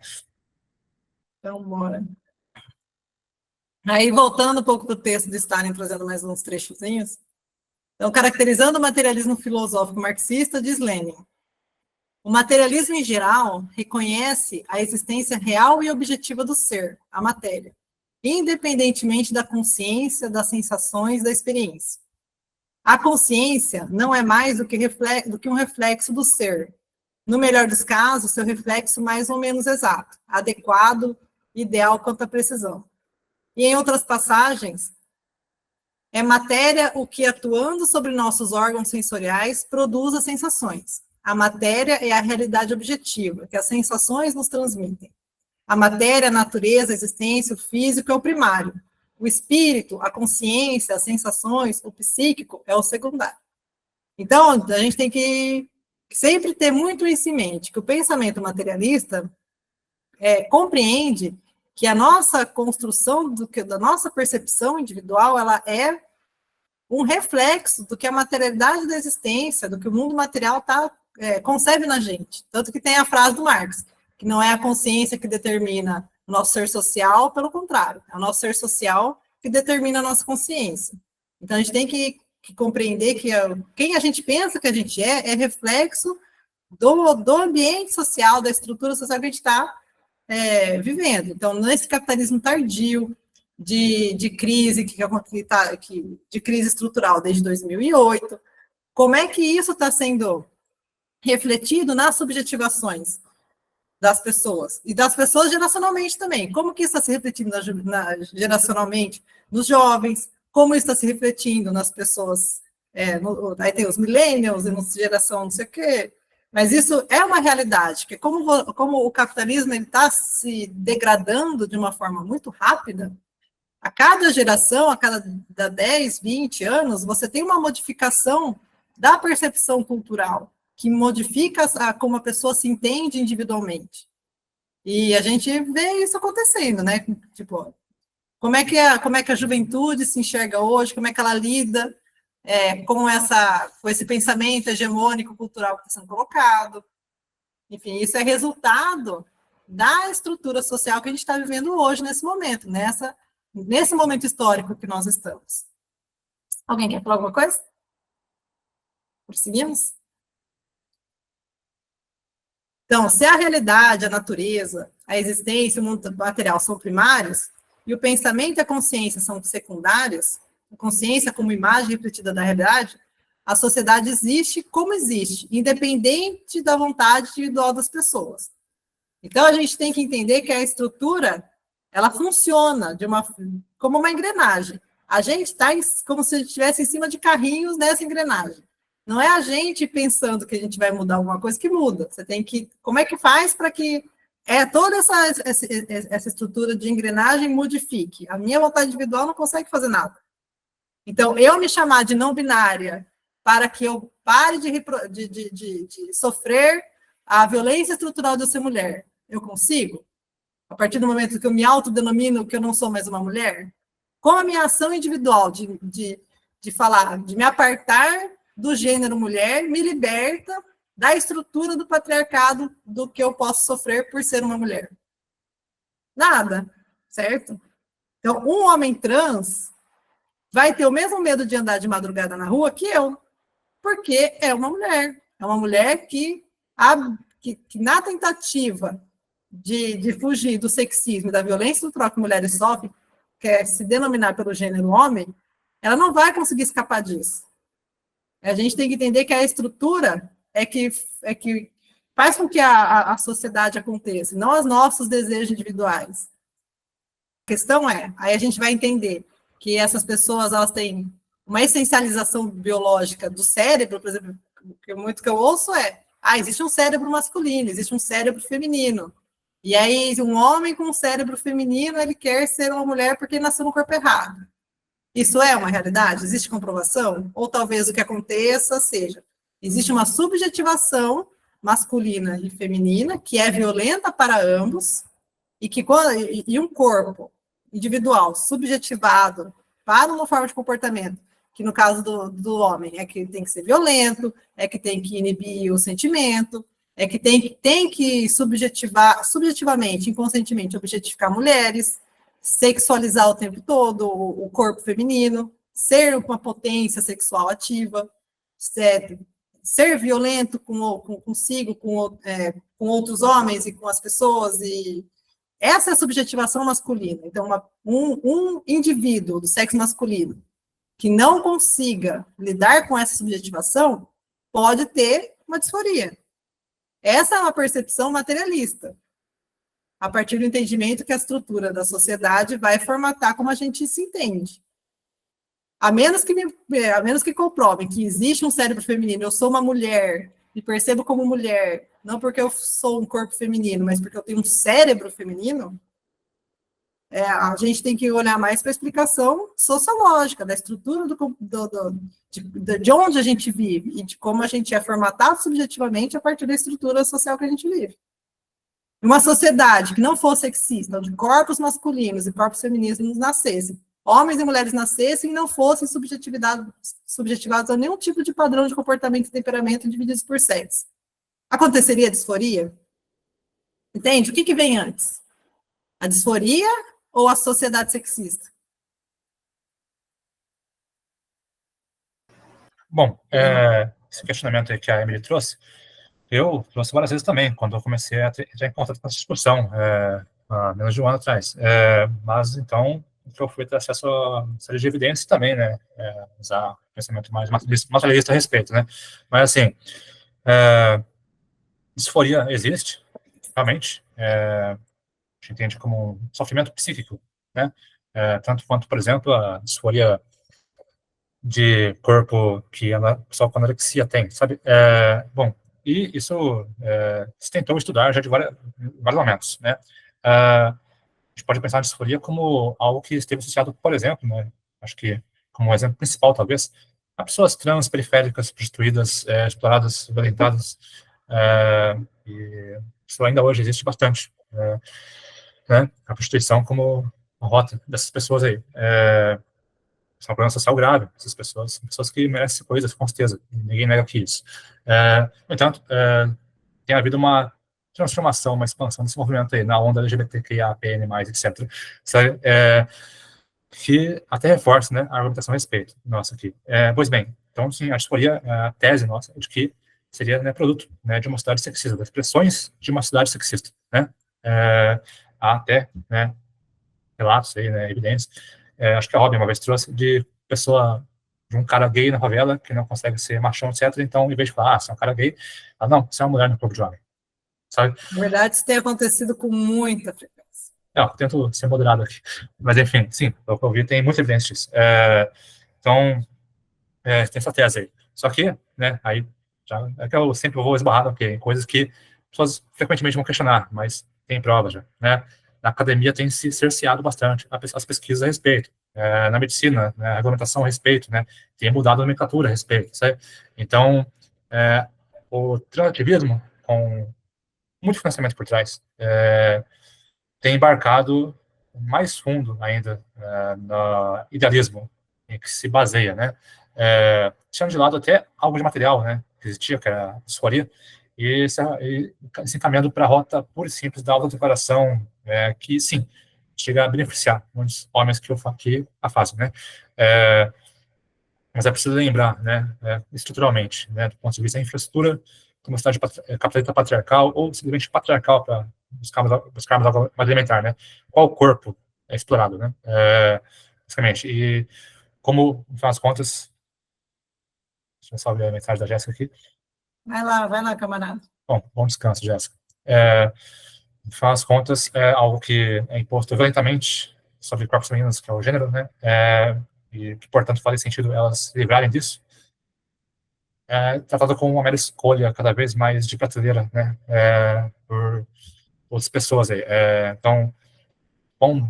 Speaker 1: Então, bora. Aí, voltando um pouco do texto de Stalin, trazendo mais uns trechozinhos. Então, caracterizando o materialismo filosófico marxista, diz Lenin: o materialismo, em geral, reconhece a existência real e objetiva do ser, a matéria, independentemente da consciência, das sensações, da experiência. A consciência não é mais do que um reflexo do ser. No melhor dos casos, seu reflexo mais ou menos exato, adequado, ideal quanto à precisão. E em outras passagens, é matéria o que, atuando sobre nossos órgãos sensoriais, produz as sensações. A matéria é a realidade objetiva, que as sensações nos transmitem. A matéria, a natureza, a existência, o físico é o primário. O espírito, a consciência, as sensações, o psíquico é o secundário. Então, a gente tem que sempre ter muito isso em mente, que o pensamento materialista compreende que a nossa construção, da nossa percepção individual, ela é um reflexo do que a materialidade da existência, do que o mundo material concebe na gente. Tanto que tem a frase do Marx, que não é a consciência que determina o nosso ser social, pelo contrário, é o nosso ser social que determina a nossa consciência. Então, a gente tem que compreender que quem a gente pensa que a gente é reflexo do ambiente social, da estrutura social que a gente está vivendo. Então, nesse capitalismo tardio, de crise, de crise estrutural desde 2008, como é que isso está sendo refletido nas subjetivações das pessoas, e das pessoas geracionalmente também. Como que isso está se refletindo geracionalmente nos jovens, como isso está se refletindo nas pessoas, aí tem os millennials, e geração não sei o quê, mas isso é uma realidade, que como o capitalismo está se degradando de uma forma muito rápida, a cada geração, a cada 10, 20 anos, você tem uma modificação da percepção cultural, que modifica como a pessoa se entende individualmente. E a gente vê isso acontecendo, né? Tipo, como é que a juventude se enxerga hoje, como é que ela lida com esse pensamento hegemônico cultural que está sendo colocado. Enfim, isso é resultado da estrutura social que a gente está vivendo hoje, nesse momento, nesse momento histórico que nós estamos. Alguém quer falar alguma coisa? Prosseguimos? Então, se a realidade, a natureza, a existência, o mundo material são primários, e o pensamento e a consciência são secundários, a consciência como imagem refletida da realidade, a sociedade existe como existe, independente da vontade individual das pessoas. Então, a gente tem que entender que a estrutura, ela funciona como uma engrenagem. A gente está como se estivesse em cima de carrinhos nessa engrenagem. Não é a gente pensando que a gente vai mudar alguma coisa que muda. Você tem que... Como é que faz para que toda essa estrutura de engrenagem modifique? A minha vontade individual não consegue fazer nada. Então, eu me chamar de não binária para que eu pare de sofrer a violência estrutural de eu ser mulher, eu consigo? A partir do momento que eu me autodenomino que eu não sou mais uma mulher? Com a minha ação individual de falar, de me apartar do gênero mulher, me liberta da estrutura do patriarcado do que eu posso sofrer por ser uma mulher. Nada, certo? Então, um homem trans vai ter o mesmo medo de andar de madrugada na rua que eu, porque é uma mulher que que na tentativa de fugir do sexismo e da violência estrutural que mulheres sofrem, que é se denominar pelo gênero homem, ela não vai conseguir escapar disso. A gente tem que entender que a estrutura é que faz com que a sociedade aconteça, não os nossos desejos individuais. A questão é, aí a gente vai entender que essas pessoas, elas têm uma essencialização biológica do cérebro, por exemplo, muito que eu ouço existe um cérebro masculino, existe um cérebro feminino. E aí, um homem com um cérebro feminino, ele quer ser uma mulher porque nasceu no corpo errado. Isso é uma realidade? Existe comprovação? Ou talvez o que aconteça seja, existe uma subjetivação masculina e feminina, que é violenta para ambos, e um corpo individual subjetivado para uma forma de comportamento, que no caso do homem é que tem que ser violento, é que tem que inibir o sentimento, é que tem que subjetivamente, inconscientemente, objetificar mulheres, sexualizar o tempo todo o corpo feminino, ser uma potência sexual ativa, ser violento consigo, com outros homens e com as pessoas, e essa é a subjetivação masculina. Então, um indivíduo do sexo masculino que não consiga lidar com essa subjetivação pode ter uma disforia. Essa é uma percepção materialista, a partir do entendimento que a estrutura da sociedade vai formatar como a gente se entende. A menos que comprovem que existe um cérebro feminino, eu sou uma mulher, me percebo como mulher, não porque eu sou um corpo feminino, mas porque eu tenho um cérebro feminino, a gente tem que olhar mais para a explicação sociológica, da estrutura de onde a gente vive e de como a gente é formatado subjetivamente a partir da estrutura social que a gente vive. Uma sociedade que não fosse sexista, onde corpos masculinos e corpos femininos nascessem, homens e mulheres nascessem e não fossem subjetivados a nenhum tipo de padrão de comportamento e temperamento divididos por sexo. Aconteceria disforia? Entende? O que vem antes? A disforia ou a sociedade sexista?
Speaker 2: Bom, esse questionamento aí que a Emily trouxe, eu trouxe várias vezes também, quando eu comecei a entrar em contato com essa discussão, há menos de um ano atrás. Mas, então, eu fui ter acesso a uma série de evidências também, né? Usar pensamento mais materialista a respeito, né? Mas, assim, disforia existe, realmente. A gente entende como um sofrimento psíquico, né? Tanto quanto, por exemplo, a disforia de corpo que a pessoa com anorexia tem, sabe? Bom, e isso se tentou estudar já de vários momentos, né? A gente pode pensar na disforia como algo que esteve associado, por exemplo, né? Acho que como exemplo principal, talvez, a pessoas trans, periféricas, prostituídas, exploradas, violentadas, e isso ainda hoje existe bastante, né? A prostituição como a rota dessas pessoas aí. Isso é um problema social grave. Essas pessoas são pessoas que merecem coisas, com certeza. Ninguém nega que isso. No entanto, tem havido uma transformação, uma expansão desse movimento aí, na onda LGBTQIA, PN+, etc. Sabe? Que até reforça, né, a argumentação a respeito nossa aqui. Pois bem, então, sim, a disforia, a tese nossa, é de que seria, né, produto, né, de uma sociedade sexista, das expressões de uma sociedade sexista, né? Há até, né, relatos aí, né, evidências. Acho que a Robin uma vez trouxe de um cara gay na favela que não consegue ser machão, etc. Então, em vez de falar, você é um cara gay, não, você é uma mulher no corpo de homem, sabe?
Speaker 1: Na verdade, isso tem acontecido com muita frequência.
Speaker 2: Eu tento ser moderado aqui, mas enfim, sim, o que eu vi tem muita evidência disso. Então, tem essa tese aí. Só que, né, aí, já, é que eu sempre vou esbarrar em coisas que pessoas frequentemente vão questionar, mas tem prova já, né? Na academia tem se cerceado bastante as pesquisas a respeito. Na medicina, né, a regulamentação a respeito, né, tem mudado a nomenclatura a respeito, sabe? Então, o transativismo, com muito financiamento por trás, tem embarcado mais fundo ainda no idealismo em que se baseia, né? Deixando de lado até algo de material, né, que existia, que era a disforia, e se encaminhando para a rota pura e simples da autodeclaração, que, sim, chega a beneficiar muitos homens que a fazem, né? Mas é preciso lembrar, né, estruturalmente, né, do ponto de vista da infraestrutura uma sociedade capitalista patriarcal ou simplesmente patriarcal, para buscarmos algo mais elementar, né? Qual corpo é explorado, né? Basicamente. E como, no final das contas, deixa eu só ver a mensagem da Jéssica aqui.
Speaker 1: Vai lá, camarada.
Speaker 2: Bom descanso, Jéssica. No final das contas, é algo que é imposto violentamente sobre corpos femininos, que é o gênero, né? E que, portanto, faz sentido elas se livrarem disso. Tratado como uma mera escolha cada vez mais de prateleira, né? Por outras pessoas aí. Então, bom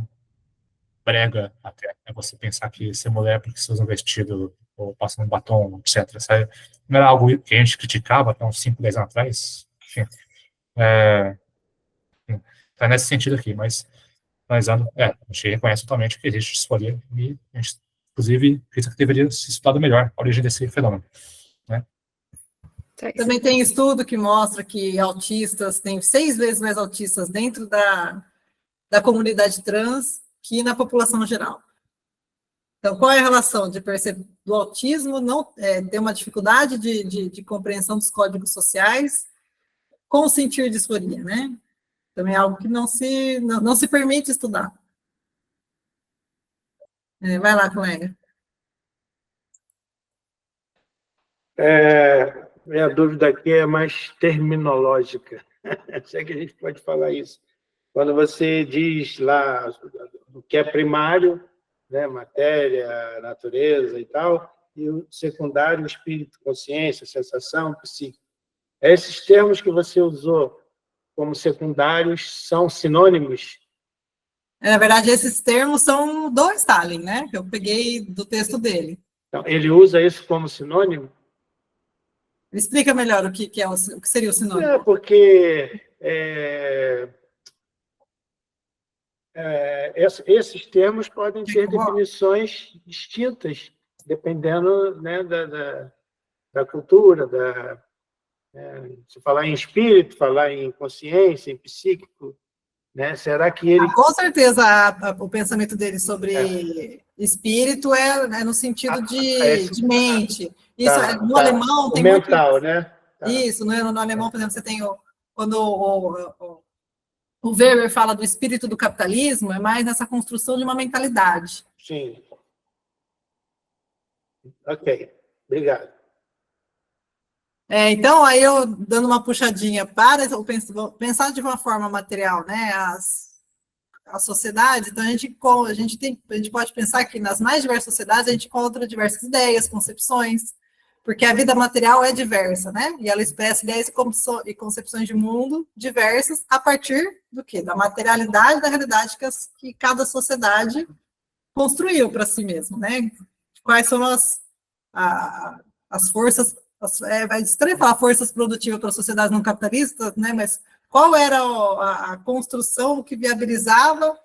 Speaker 2: brega até você pensar que ser mulher porque você usa um vestido ou passa um batom, etc. Sabe? Não era algo que a gente criticava até uns 5, 10 anos atrás. Enfim, tá nesse sentido aqui, mas analisando, a gente reconhece totalmente que existe disforia e a gente, inclusive, acredita que deveria ser estudado melhor a origem desse fenômeno, né?
Speaker 1: Também tem estudo que mostra que autistas, tem 6 vezes mais autistas dentro da comunidade trans que na população geral. Então, qual é a relação de perceber do autismo não ter uma dificuldade de compreensão dos códigos sociais com sentir disforia, né? Também é algo que não se permite estudar. Vai lá, colega.
Speaker 3: Minha dúvida aqui é mais terminológica, se é que a gente pode falar isso. Quando você diz lá o que é primário, né, matéria, natureza e tal, e o secundário, espírito, consciência, sensação, psíquico. Esses termos que você usou como secundários são sinônimos?
Speaker 1: Na verdade, esses termos são do Stalin, né? Que eu peguei do texto dele.
Speaker 3: Então, ele usa isso como sinônimo?
Speaker 1: Explica melhor o que seria o sinônimo.
Speaker 3: Porque esses termos podem ter definições distintas, dependendo, né, da cultura, se falar em espírito, falar em consciência, em psíquico, né? Será que ele...
Speaker 1: Com certeza, o pensamento dele sobre espírito é no sentido de mente. Isso, no alemão tem
Speaker 3: mental,
Speaker 1: muito...
Speaker 3: né?
Speaker 1: Isso, no alemão, por exemplo, você tem quando o Weber fala do espírito do capitalismo, é mais nessa construção de uma mentalidade.
Speaker 3: Sim. Ok, obrigado.
Speaker 1: Então, aí eu dando uma puxadinha para pensar de uma forma material, né, a sociedade, então a gente pode pensar que nas mais diversas sociedades a gente encontra diversas ideias, concepções, porque a vida material é diversa, né, e ela expressa ideias e concepções de mundo diversas a partir do quê? Da materialidade, da realidade que cada sociedade construiu para si mesma, né, quais são as forças... É estranho falar forças produtivas para a sociedade não capitalista, né? Mas qual era a construção que viabilizava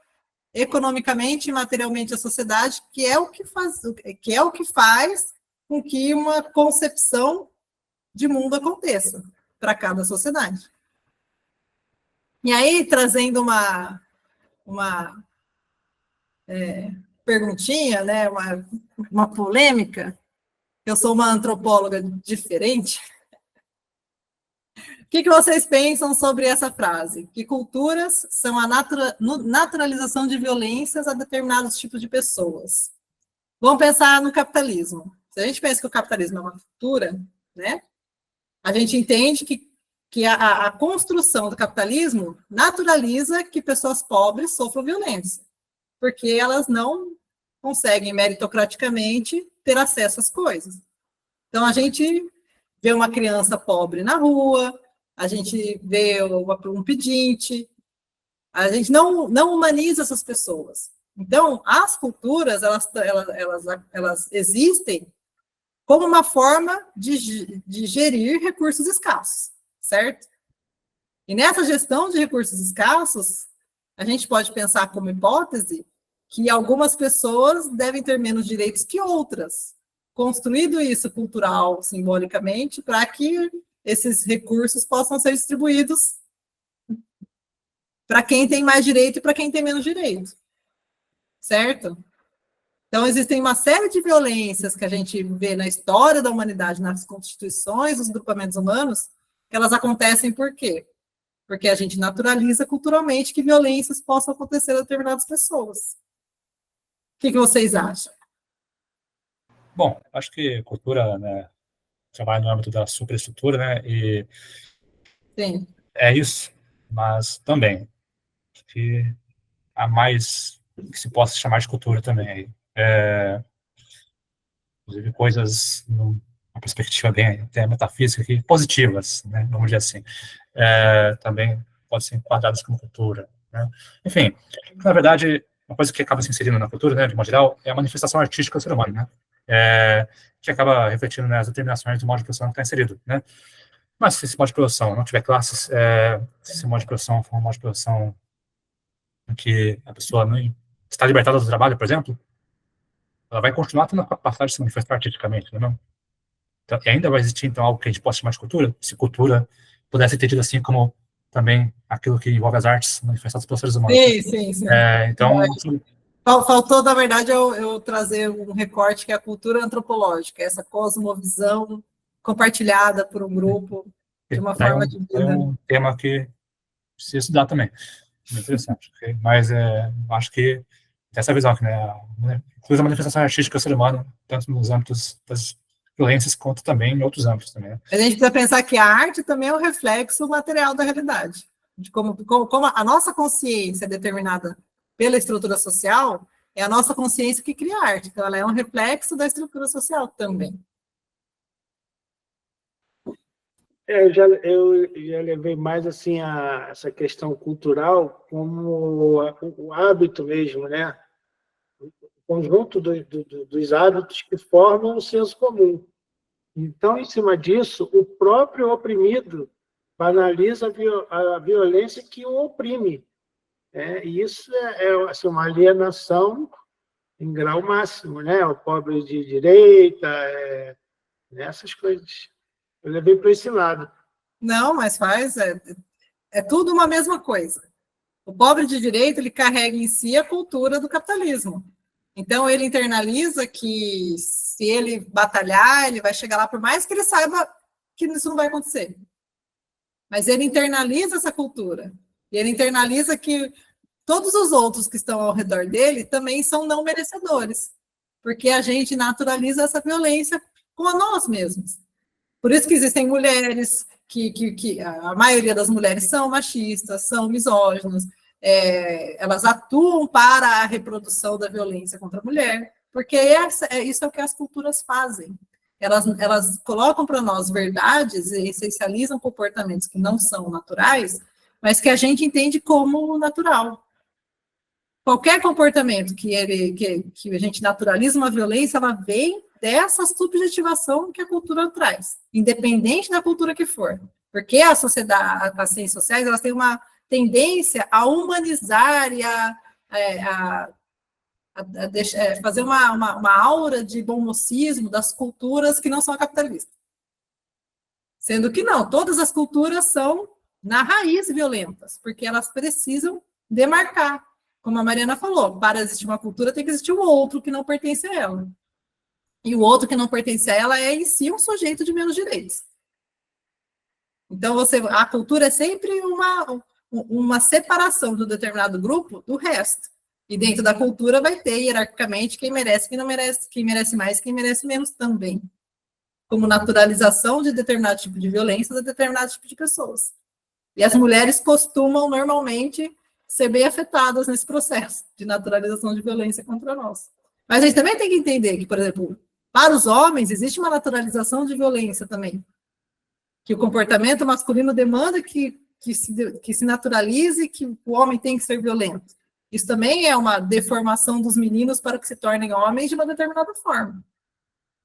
Speaker 1: economicamente e materialmente a sociedade, que é o que faz com que uma concepção de mundo aconteça para cada sociedade. E aí, trazendo uma perguntinha, né? Uma polêmica. Eu sou uma antropóloga diferente. O que vocês pensam sobre essa frase? Que culturas são a naturalização de violências a determinados tipos de pessoas? Vamos pensar no capitalismo. Se a gente pensa que o capitalismo é uma cultura, né? A gente entende que a construção do capitalismo naturaliza que pessoas pobres sofram violência, porque elas não conseguem meritocraticamente ter acesso às coisas. Então, a gente vê uma criança pobre na rua, a gente vê um pedinte, a gente não humaniza essas pessoas. Então, as culturas, elas existem como uma forma de gerir recursos escassos, certo? E nessa gestão de recursos escassos, a gente pode pensar como hipótese que algumas pessoas devem ter menos direitos que outras, construído isso cultural, simbolicamente, para que esses recursos possam ser distribuídos para quem tem mais direito e para quem tem menos direito, certo? Então, existem uma série de violências que a gente vê na história da humanidade, nas constituições dos grupamentos humanos, elas acontecem por quê? Porque a gente naturaliza culturalmente que violências possam acontecer a determinadas pessoas. O que vocês acham?
Speaker 2: Bom, acho que cultura, né, trabalha no âmbito da superestrutura, né, e
Speaker 1: Sim.
Speaker 2: é isso, mas também que há mais que se possa chamar de cultura também. Inclusive coisas numa perspectiva bem até metafísica aqui, positivas, né, vamos dizer assim, também podem ser enquadradas como cultura, né? Enfim, na verdade, uma coisa que acaba se inserindo na cultura, né, de modo geral, é a manifestação artística do ser humano, né? Que acaba refletindo nas determinações do modo de produção que está inserido, né? Mas se esse modo de produção não tiver classes, se esse modo de produção for um modo de produção em que a pessoa não está libertada do trabalho, por exemplo, ela vai continuar tendo a capacidade de se manifestar artisticamente, não é? Então, e ainda vai existir, então, algo que a gente possa chamar de cultura, se cultura pudesse ser entendido assim como também aquilo que envolve as artes manifestadas pelos seres humanos.
Speaker 1: Sim.
Speaker 2: Então,
Speaker 1: faltou, na verdade, eu trazer um recorte que é a cultura antropológica, essa cosmovisão compartilhada por um grupo de uma forma de vida.
Speaker 2: É um tema que precisa estudar também. Muito interessante. Mas acho que essa visão aqui, né, inclui a manifestação artística do ser humano, tanto nos âmbitos das violências, quanto também em outros âmbitos também.
Speaker 1: A gente precisa pensar que a arte também é um reflexo material da realidade, de como a nossa consciência é determinada pela estrutura social, é a nossa consciência que cria a arte, então ela é um reflexo da estrutura social também.
Speaker 3: Eu já levei mais assim essa questão cultural como o hábito mesmo, né? O conjunto dos hábitos que formam o senso comum. Então, em cima disso, o próprio oprimido banaliza a violência que o oprime. E isso é assim, uma alienação em grau máximo, né? O pobre de direita, essas coisas. Eu levei para esse lado.
Speaker 1: Não, mas é tudo uma mesma coisa. O pobre de direita, ele carrega em si a cultura do capitalismo. Então, ele internaliza que se ele batalhar, ele vai chegar lá, por mais que ele saiba que isso não vai acontecer. Mas ele internaliza essa cultura. E ele internaliza que todos os outros que estão ao redor dele também são não merecedores. Porque a gente naturaliza essa violência com a nós mesmos. Por isso que existem mulheres, que a maioria das mulheres são machistas, são misóginas, elas atuam para a reprodução da violência contra a mulher, porque isso é o que as culturas fazem. Elas colocam para nós verdades e essencializam comportamentos que não são naturais, mas que a gente entende como natural. Qualquer comportamento que a gente naturaliza uma violência, ela vem dessa subjetivação que a cultura traz, independente da cultura que for. Porque a sociedade, as ciências sociais, elas têm uma tendência a humanizar e a fazer uma aura de bom mocismo das culturas que não são capitalistas. Sendo que não, todas as culturas são, na raiz, violentas, porque elas precisam demarcar. Como a Mariana falou, para existir uma cultura tem que existir um outro que não pertence a ela. E o outro que não pertence a ela é, em si, um sujeito de menos direitos. Então, a cultura é sempre uma separação de um determinado grupo do resto. E dentro da cultura vai ter, hierarquicamente, quem merece, quem não merece, quem merece mais, quem merece menos também. Como naturalização de determinado tipo de violência de determinado tipo de pessoas. E as mulheres costumam, normalmente, ser bem afetadas nesse processo de naturalização de violência contra nós. Mas a gente também tem que entender que, por exemplo, para os homens, existe uma naturalização de violência também. Que o comportamento masculino demanda que se naturalize, que o homem tem que ser violento. Isso também é uma deformação dos meninos para que se tornem homens de uma determinada forma.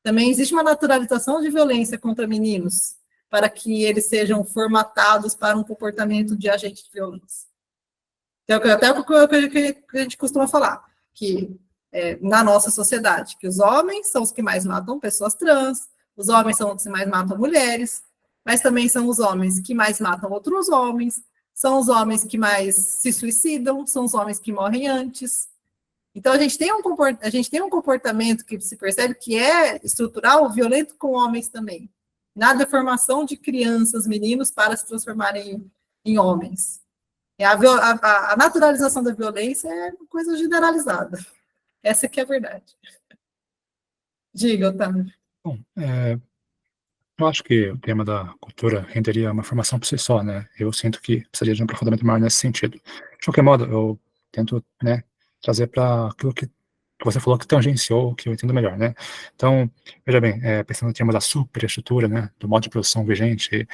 Speaker 1: Também existe uma naturalização de violência contra meninos, para que eles sejam formatados para um comportamento de agente de violência. Então, até o que a gente costuma falar, que na nossa sociedade, que os homens são os que mais matam pessoas trans, os homens são os que mais matam mulheres, mas também são os homens que mais matam outros homens, são os homens que mais se suicidam, são os homens que morrem antes. Então, a gente tem um comportamento que se percebe que é estrutural, violento com homens também. na deformação de crianças, meninos, para se transformarem em homens. A naturalização da violência é uma coisa generalizada. Essa que é a verdade. Diga, Otávio.
Speaker 2: Bom, eu acho que o tema da cultura renderia uma formação por si só, né? Eu sinto que precisaria de um aprofundamento maior nesse sentido. De qualquer modo, eu tento, né, trazer para aquilo que você falou que tangenciou, que eu entendo melhor, né? Então, veja bem, pensando no tema da superestrutura, né, do modo de produção vigente,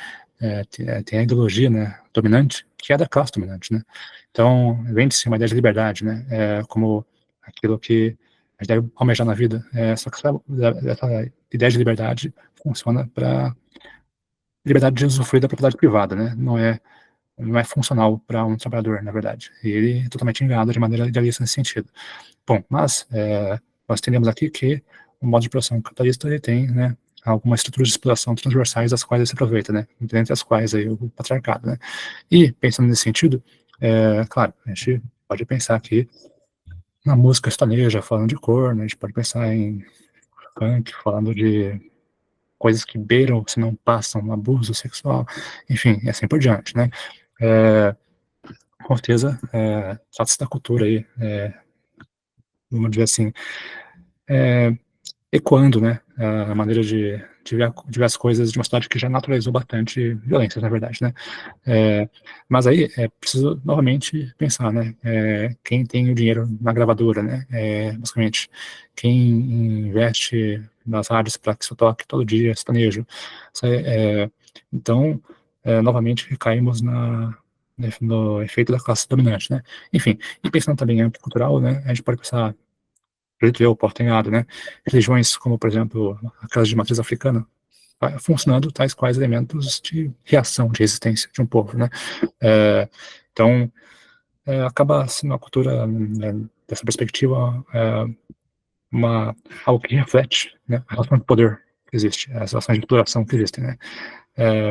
Speaker 2: tem a ideologia, né, dominante, que é da classe dominante, né? Então, vende-se uma ideia de liberdade, né, como aquilo que a gente deve almejar na vida. Só que essa ideia de liberdade funciona para liberdade de usufruir da propriedade privada, né? Não é funcional para um trabalhador, na verdade. E ele é totalmente enganado de maneira idealista nesse sentido. Bom, mas nós entendemos aqui que o modo de produção capitalista ele tem, né, algumas estruturas de exploração transversais das quais ele se aproveita, né, entre as quais aí o patriarcado, né. E pensando nesse sentido, claro, a gente pode pensar aqui na música sertaneja falando de corno, a gente pode pensar em funk falando de coisas que beiram, se não passam, um abuso sexual, enfim, e assim por diante, né. Com certeza, trata-se da cultura aí, vamos dizer assim, ecoando, né, a maneira de ver as coisas de uma cidade que já naturalizou bastante violência, na verdade, né. Mas aí é preciso novamente pensar, né, quem tem o dinheiro na gravadora, né, basicamente, quem investe nas rádios para que isso toque todo dia, sertanejo. Então, novamente caímos no efeito da classe dominante, né. Enfim, e pensando também em âmbito cultural, né, a gente pode pensar, acredito eu, posso ter errado, né, religiões como, por exemplo, aquelas de matriz africana, funcionando tais quais elementos de reação, de resistência de um povo, né. Então, acaba sendo uma cultura, né, dessa perspectiva, algo que reflete, né, a relação de poder que existe, as relações de exploração que existem, né.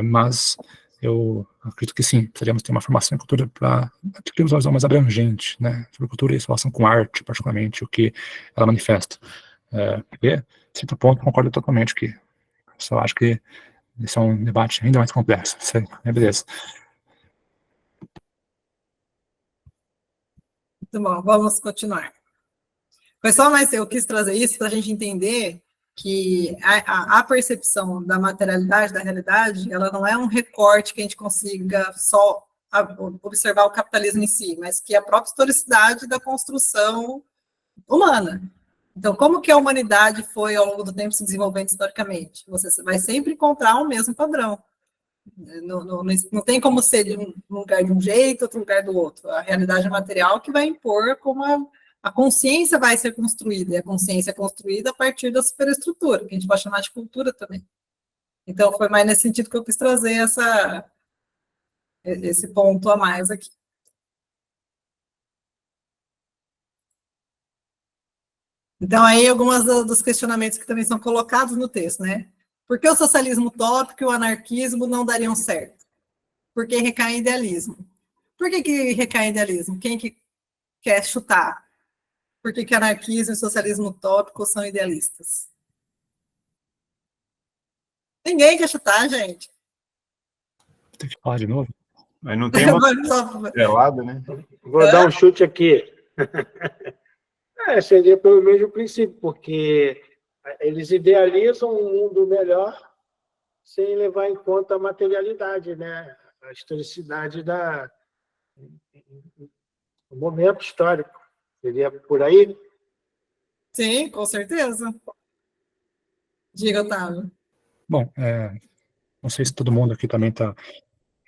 Speaker 2: Mas eu acredito que sim, precisaríamos ter uma formação em cultura para adquirirmos uma visão mais abrangente, né, sobre cultura e sua relação com arte, particularmente, o que ela manifesta. Porque, a certo ponto, concordo totalmente que só acho que esse é um debate ainda mais complexo. Beleza.
Speaker 1: Muito bom, vamos continuar. Foi só mais, eu quis trazer isso para a gente entender que a percepção da materialidade, da realidade, ela não é um recorte que a gente consiga só observar o capitalismo em si, mas que é a própria historicidade da construção humana. Então, como que a humanidade foi, ao longo do tempo, se desenvolvendo historicamente? Você vai sempre encontrar o mesmo padrão. Não tem como ser de um lugar de um jeito, outro lugar do outro. A realidade material que vai impor como a consciência vai ser construída, e a consciência é construída a partir da superestrutura, que a gente pode chamar de cultura também. Então, foi mais nesse sentido que eu quis trazer esse ponto a mais aqui. Então, aí, alguns dos questionamentos que também são colocados no texto, né? Por que o socialismo utópico e o anarquismo não dariam certo? Por que recai em idealismo? Por que recai em idealismo? Quem que quer chutar? Por que anarquismo e socialismo utópico são idealistas? Ninguém quer chutar, gente.
Speaker 2: Tem que falar de novo.
Speaker 4: Mas não tem uma estrelada, né?
Speaker 3: Vou dar um chute aqui. Seria pelo mesmo princípio, porque eles idealizam um mundo melhor sem levar em conta a materialidade, né? A historicidade do momento histórico. Seria por aí?
Speaker 1: Sim, com certeza. Diga, Otávio.
Speaker 2: Bom, não sei se todo mundo aqui também está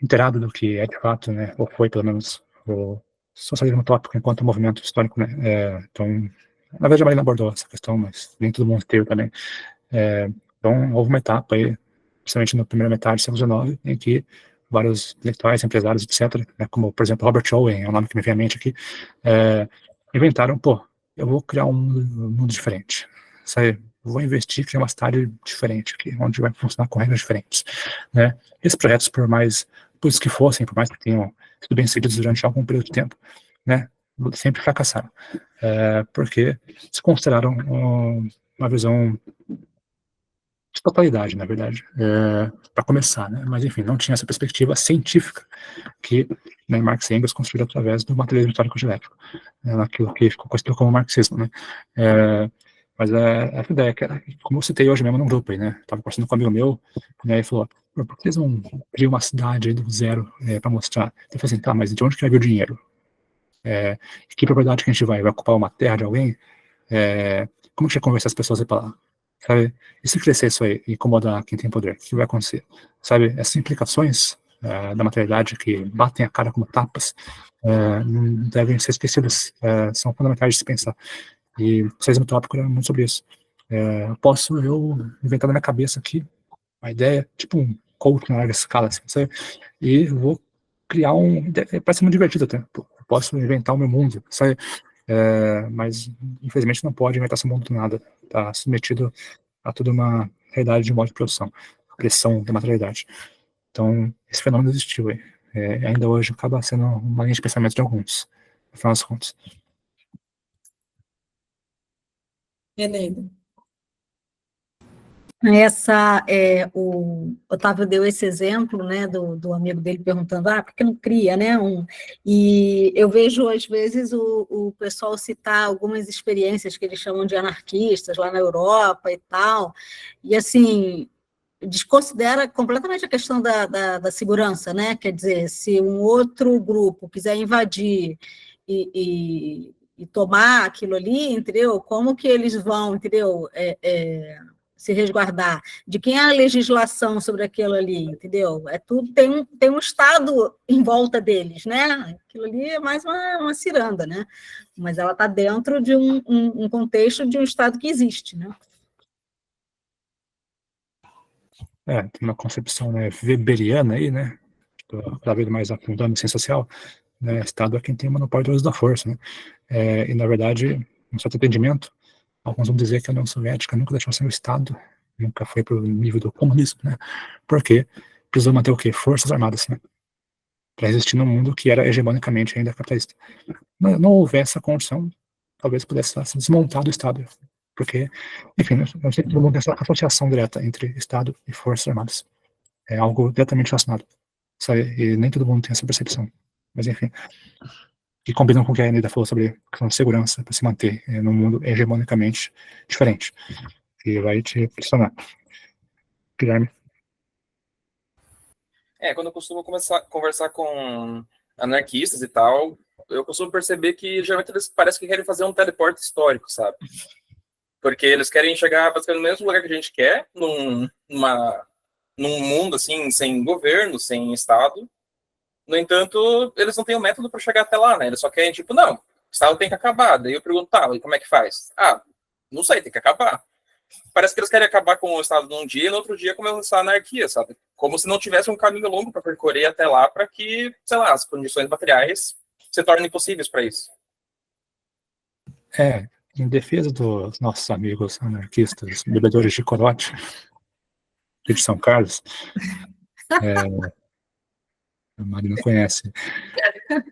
Speaker 2: inteirado do que é de fato, né, ou foi pelo menos o socialismo utópico enquanto movimento histórico, né. Então, na verdade a Marina abordou essa questão, mas nem todo mundo teve também. Então, houve uma etapa aí, principalmente na primeira metade do século XIX, em que vários intelectuais, empresários, etc., né, como, por exemplo, Robert Owen, é o nome que me vem à mente aqui, inventaram, eu vou criar um mundo diferente, sabe? Vou investir, criar uma cidade diferente aqui, onde vai funcionar com regras diferentes, né? Esses projetos, por mais positivos que fossem, por mais que tenham sido bem seguidos durante algum período de tempo, né, sempre fracassaram, porque se consideraram uma visão de totalidade, na verdade, para começar, né? Mas, enfim, não tinha essa perspectiva científica que, né, Marx e Engels construíram através do materialismo histórico dialético, né, naquilo que ficou conhecido como marxismo, né? Mas essa ideia, que era, como eu citei hoje mesmo num grupo aí, né? Estava conversando com um amigo meu, né, e falou, por que eles não criam uma cidade aí do zero para mostrar? Eu falei assim, tá, mas de onde que vai vir o dinheiro? Que propriedade que a gente vai ocupar uma terra de alguém? Como que vai convencer as pessoas a ir para lá? Sabe? E se crescer isso aí e incomodar quem tem poder, o que vai acontecer? Sabe? Essas implicações da materialidade que batem a cara como tapas não devem ser esquecidas, são fundamentais de se pensar. E o socialismo utópico era muito sobre isso. Posso eu inventar na minha cabeça aqui uma ideia, tipo um coach na larga escala, assim, sabe? E vou criar parece muito divertido até. Posso inventar o meu mundo, sabe? Mas infelizmente não pode inventar esse mundo do nada. Está submetido a toda uma realidade de modo de produção, a pressão da materialidade. Então, esse fenômeno existiu aí. Ainda hoje acaba sendo uma linha de pensamento de alguns, no final das contas.
Speaker 1: Eneida.
Speaker 7: O Otávio deu esse exemplo, né, do amigo dele perguntando, por que não cria, né, e eu vejo, às vezes, o pessoal citar algumas experiências que eles chamam de anarquistas lá na Europa e tal, e, assim, desconsidera completamente a questão da segurança, né, quer dizer, se um outro grupo quiser invadir e tomar aquilo ali, entendeu, como que eles vão, entendeu, se resguardar, de quem é a legislação sobre aquilo ali, entendeu? Tudo, tem um Estado em volta deles, né? Aquilo ali é mais uma ciranda, né? Mas ela está dentro de um contexto de um Estado que existe, né?
Speaker 2: Tem uma concepção, né, weberiana aí, né? Cada vez mais afundando em ciência social, né? Estado é quem tem o monopólio do uso da força, né? E, na verdade, um certo entendimento, alguns vão dizer que a União Soviética nunca deixou ser um Estado, nunca foi para o nível do comunismo, né? Porque precisou manter o quê? Forças armadas, né? Para resistir num mundo que era hegemonicamente ainda capitalista. Não houve essa condição, talvez pudesse ser desmontado o Estado, porque, enfim, não sei que todo mundo tem essa associação direta entre Estado e Forças Armadas. É algo diretamente relacionado, sabe? E nem todo mundo tem essa percepção. Mas, enfim, que combinam com o que a Anida falou sobre a questão de segurança para se manter num mundo hegemonicamente diferente, que vai te pressionar. Guilherme?
Speaker 8: Quando eu costumo conversar com anarquistas e tal, eu costumo perceber que geralmente eles parecem que querem fazer um teleporte histórico, sabe? Porque eles querem chegar basicamente no mesmo lugar que a gente quer, num mundo assim, sem governo, sem Estado. No entanto, eles não têm um método para chegar até lá, né? Eles só querem, tipo, não, o Estado tem que acabar. Daí eu pergunto, e como é que faz? Não sei, tem que acabar. Parece que eles querem acabar com o Estado num dia e no outro dia começar a anarquia, sabe? Como se não tivesse um caminho longo para percorrer até lá para que, sei lá, as condições materiais se tornem impossíveis para isso.
Speaker 2: Em defesa dos nossos amigos anarquistas, bebedores de corote, de São Carlos, a Mari não conhece.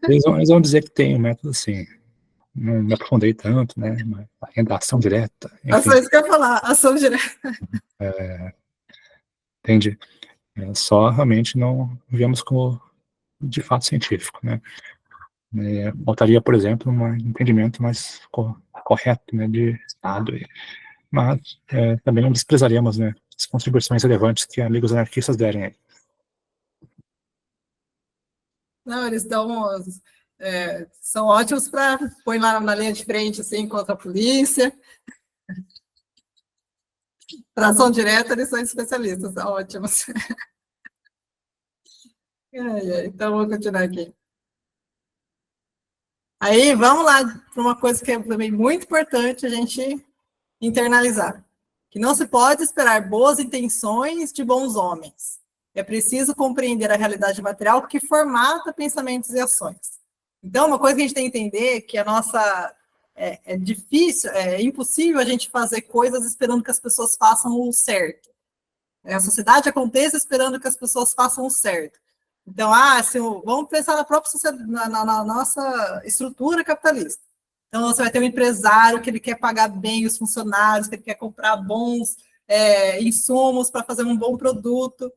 Speaker 2: Eles vão dizer que tem um método assim, não me aprofundei tanto, né? Uma ação direta. Enfim,
Speaker 1: Só isso que eu ia falar, ação direta.
Speaker 2: Entende? Só realmente não vemos como de fato científico, né? Faltaria, por exemplo, um entendimento mais correto, né, de Estado. Mas também não desprezaremos, né, as contribuições relevantes que amigos anarquistas derem aí.
Speaker 1: Não, eles são ótimos para pôr lá na linha de frente, assim, contra a polícia. Para ação direta, eles são especialistas, são ótimos. Então, vou continuar aqui. Aí, vamos lá para uma coisa que é também muito importante a gente internalizar. Que não se pode esperar boas intenções de bons homens. É preciso compreender a realidade material que formata pensamentos e ações. Então, uma coisa que a gente tem que entender é que a nossa... É difícil, é impossível a gente fazer coisas esperando que as pessoas façam o certo. A sociedade acontece esperando que as pessoas façam o certo. Então, vamos pensar na própria sociedade, na nossa estrutura capitalista. Então, você vai ter um empresário que ele quer pagar bem os funcionários, que ele quer comprar bons insumos para fazer um bom produto,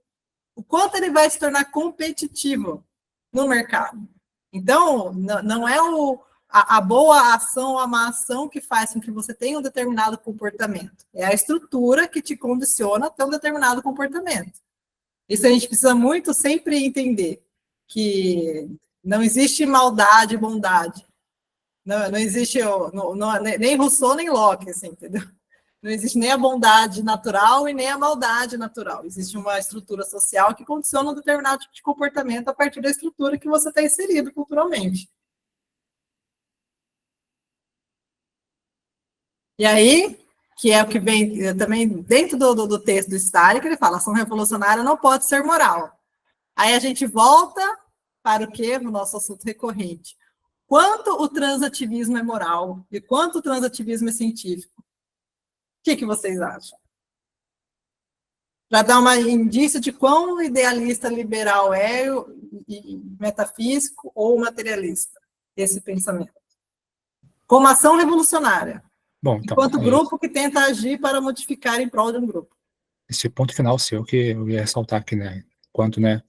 Speaker 1: o quanto ele vai se tornar competitivo no mercado. Então, não é a boa ação ou a má ação que faz com que você tenha um determinado comportamento. É a estrutura que te condiciona a ter um determinado comportamento. Isso a gente precisa muito sempre entender, que não existe maldade e bondade. Não existe nem Rousseau, nem Locke, assim, entendeu? Não existe nem a bondade natural e nem a maldade natural. Existe uma estrutura social que condiciona um determinado tipo de comportamento a partir da estrutura que você está inserido culturalmente. E aí, que é o que vem também dentro do texto do Stalin, que ele fala, ação revolucionária não pode ser moral. Aí a gente volta para o quê? No nosso assunto recorrente. Quanto o transativismo é moral e quanto o transativismo é científico? O que vocês acham? Para dar um indício de quão idealista liberal é e metafísico ou materialista esse pensamento. Como ação revolucionária.
Speaker 2: Bom, então,
Speaker 1: enquanto grupo que tenta agir para modificar em prol de um grupo.
Speaker 2: Esse ponto final seu que eu ia ressaltar aqui, né? Quanto, né?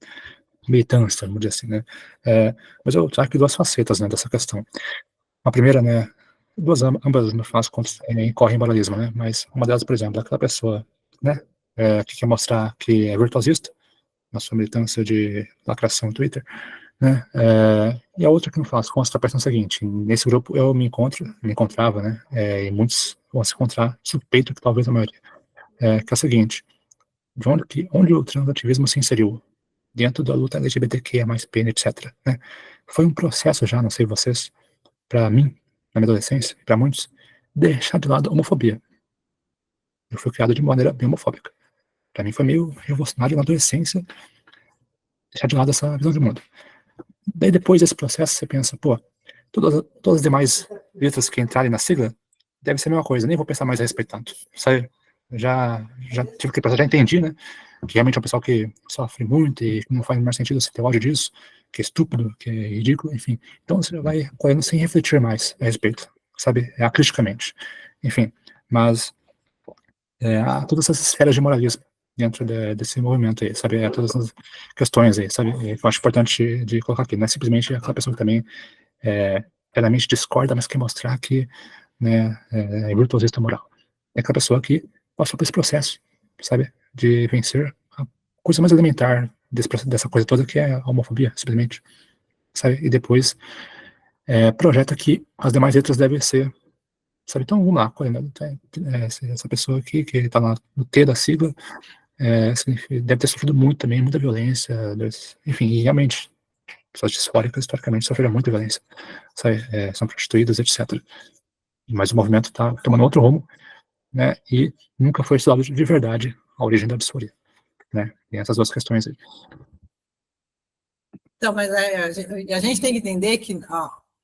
Speaker 2: Militância, vamos dizer assim, né? Mas eu trago aqui duas facetas, né? Dessa questão. A primeira, né? Ambas, no final das contas, incorrem em moralismo, né? Mas uma delas, por exemplo, é aquela pessoa, né? Que quer mostrar que é virtuosista na sua militância de lacração no Twitter, né? E a outra que no final das contas está pensando o seguinte: nesse grupo eu me encontrava, né? E muitos vão se encontrar, suspeito que talvez a maioria, que é o seguinte: de onde o transativismo se inseriu dentro da luta LGBTQIA+, PN, etc. Né? Foi um processo já, não sei vocês, para mim, na minha adolescência, para muitos, deixar de lado a homofobia. Eu fui criado de maneira bem homofóbica. Para mim foi meio revolucionário na adolescência deixar de lado essa visão de mundo. Daí depois desse processo você pensa, pô, todas as demais letras que entrarem na sigla deve ser a mesma coisa, nem vou pensar mais a respeito tanto. Sabe? Já tive que pensar, já entendi, né? Que realmente é um pessoal que sofre muito e não faz o menor sentido você ter ódio disso, que é estúpido, que é ridículo, enfim. Então você vai correndo sem refletir mais a respeito, sabe? Acriticamente. Enfim, mas há todas essas esferas de moralismo dentro desse movimento aí, sabe? Todas as questões aí, sabe? Que eu acho importante de colocar aqui. Não é simplesmente aquela pessoa que também claramente discorda, mas quer mostrar que, né, é virtuosista moral. É aquela pessoa que passou por esse processo, sabe? De vencer a coisa mais elementar dessa coisa toda, que é a homofobia, simplesmente, sabe? E depois projeta que as demais letras devem ser, sabe? Então, vamos lá, essa pessoa aqui, que está no T da sigla, deve ter sofrido muito também, muita violência, enfim, e realmente, pessoas disfóricas, historicamente, sofreram muita violência, sabe? São prostituídas, etc. Mas o movimento está tomando outro rumo, né? E nunca foi estudado de verdade a origem da disforia, né? Tem essas duas questões aí.
Speaker 1: Então, mas a gente tem que entender que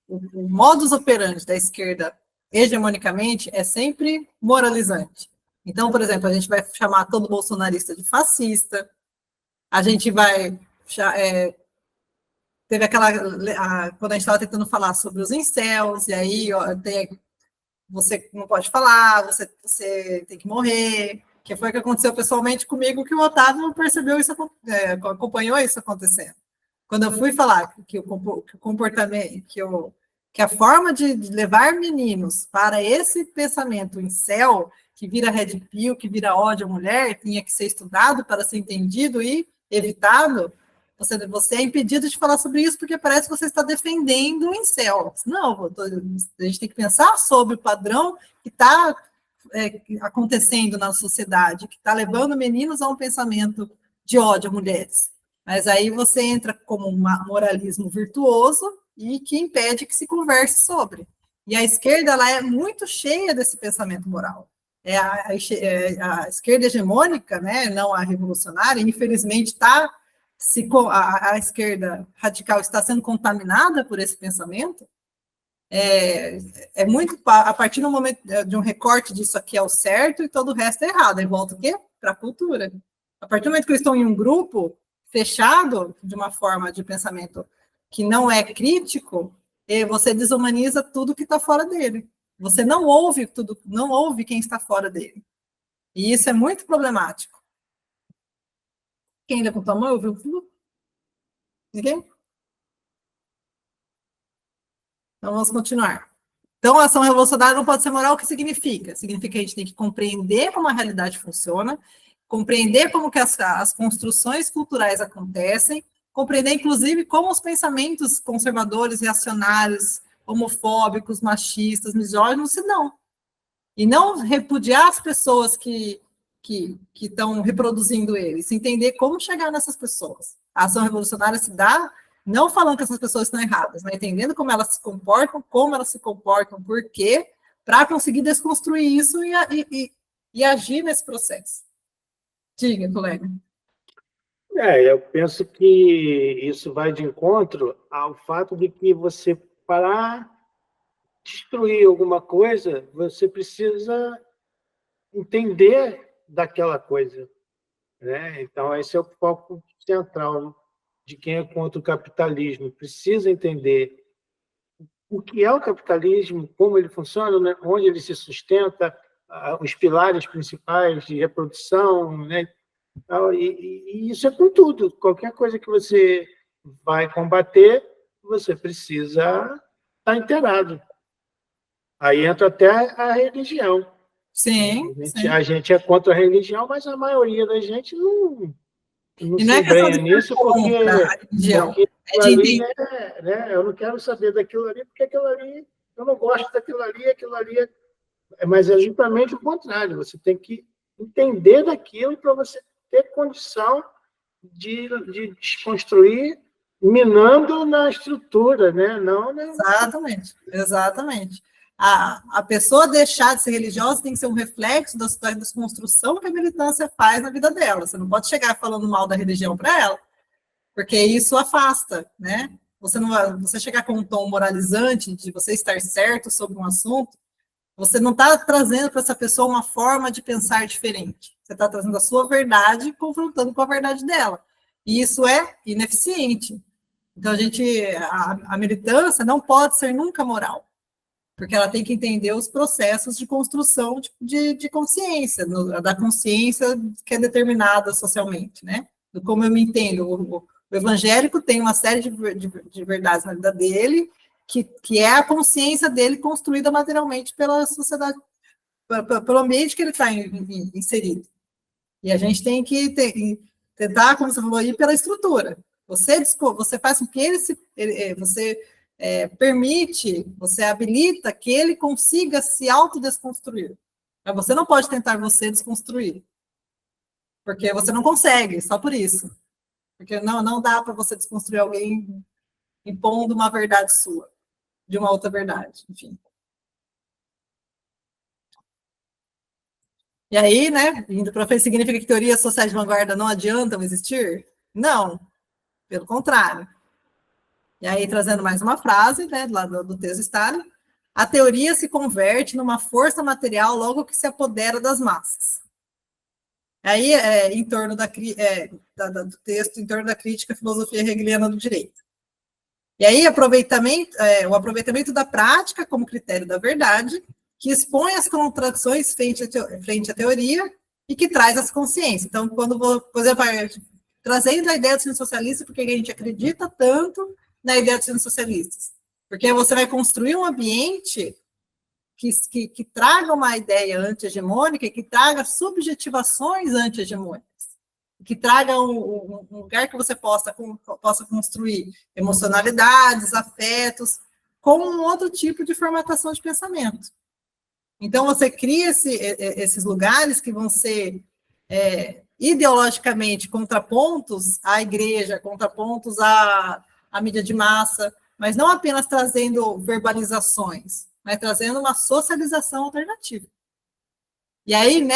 Speaker 1: o modus operandi da esquerda, hegemonicamente, é sempre moralizante. Então, por exemplo, a gente vai chamar todo bolsonarista de fascista, a gente vai... teve quando a gente estava tentando falar sobre os incels, e aí você não pode falar, você tem que morrer, que foi o que aconteceu pessoalmente comigo, que o Otávio percebeu isso, acompanhou isso acontecendo. Quando eu fui falar que o comportamento, que a forma de levar meninos para esse pensamento incel, que vira red pill, que vira ódio à mulher, tinha que ser estudado para ser entendido e evitado, você é impedido de falar sobre isso porque parece que você está defendendo o incel. Não, a gente tem que pensar sobre o padrão que está acontecendo na sociedade, que está levando meninos a um pensamento de ódio a mulheres. Mas aí você entra como um moralismo virtuoso e que impede que se converse sobre. E a esquerda ela é muito cheia desse pensamento moral. A esquerda hegemônica, né, não a revolucionária, infelizmente a esquerda radical está sendo contaminada por esse pensamento. Muito a partir do momento de um recorte disso aqui é o certo e todo o resto é errado. Aí volta o quê? Para a cultura. A partir do momento que eles estão em um grupo fechado, de uma forma de pensamento que não é crítico, você desumaniza tudo que está fora dele. Você não ouve quem está fora dele. E isso é muito problemático. Quem levantou a mão, ouviu tudo? Ninguém? Então, vamos continuar. Então, a ação revolucionária não pode ser moral. O que significa? Significa que a gente tem que compreender como a realidade funciona, compreender como que as construções culturais acontecem, compreender, inclusive, como os pensamentos conservadores, reacionários, homofóbicos, machistas, misóginos se dão. E não repudiar as pessoas que estão reproduzindo eles, entender como chegar nessas pessoas. A ação revolucionária se dá não falando que essas pessoas estão erradas, mas entendendo como elas se comportam, por quê, para conseguir desconstruir isso e agir nesse processo. Diga, colega.
Speaker 3: Eu penso que isso vai de encontro ao fato de que você, para destruir alguma coisa, você precisa entender daquela coisa, né? Então, esse é o foco central de quem é contra o capitalismo. Precisa entender o que é o capitalismo, como ele funciona, né? Onde ele se sustenta, os pilares principais de reprodução, né? E isso é com tudo. Qualquer coisa que você vai combater, você precisa estar inteirado. Aí entra até a religião.
Speaker 1: Sim,
Speaker 3: a gente é contra a religião, mas a maioria da gente não
Speaker 1: e
Speaker 3: se
Speaker 1: não é questão de
Speaker 3: embrenha nisso, porque aquilo ali, né, eu não quero saber daquilo ali, porque aquilo ali, eu não gosto daquilo ali, mas é justamente o contrário. Você tem que entender daquilo para você ter condição de desconstruir, minando na estrutura, né? Não, né?
Speaker 1: Exatamente. A pessoa deixar de ser religiosa tem que ser um reflexo da desconstrução que a militância faz na vida dela. Você não pode chegar falando mal da religião para ela, porque isso afasta, né? Você chegar com um tom moralizante de você estar certo sobre um assunto, você não está trazendo para essa pessoa uma forma de pensar diferente. Você está trazendo a sua verdade, confrontando com a verdade dela. E isso é ineficiente. Então, a militância não pode ser nunca moral, porque ela tem que entender os processos de construção de consciência, da consciência que é determinada socialmente, né? Do como eu me entendo. O evangélico tem uma série de verdades na vida dele, que é a consciência dele construída materialmente pela sociedade, pelo ambiente que ele está inserido. E a gente tem que tentar, como você falou aí, pela estrutura. Você faz com que você permite, você habilita que ele consiga se autodesconstruir. Mas você não pode tentar você desconstruir. Porque você não consegue, só por isso. Porque não dá para você desconstruir alguém impondo uma verdade sua, de uma outra verdade, enfim. E aí, né, indo para frente, significa que teorias sociais de vanguarda não adiantam existir? Não, pelo contrário. E aí, trazendo mais uma frase, né, lá do texto Stalin, a teoria se converte numa força material logo que se apodera das massas. Aí, em torno do texto, em torno da crítica à filosofia hegeliana do direito. E aí, o aproveitamento da prática como critério da verdade, que expõe as contradições frente à teoria e que traz as consciências. Então, por exemplo, trazendo a ideia do ensino socialista, porque a gente acredita tanto na ideia dos ensino socialistas. Porque você vai construir um ambiente que traga uma ideia anti-hegemônica e que traga subjetivações anti-hegemônicas. Que traga um lugar que você possa construir emocionalidades, afetos, com um outro tipo de formatação de pensamento. Então, você cria esses lugares que vão ser ideologicamente contrapontos à igreja, contrapontos à mídia de massa, mas não apenas trazendo verbalizações, mas trazendo uma socialização alternativa. E aí,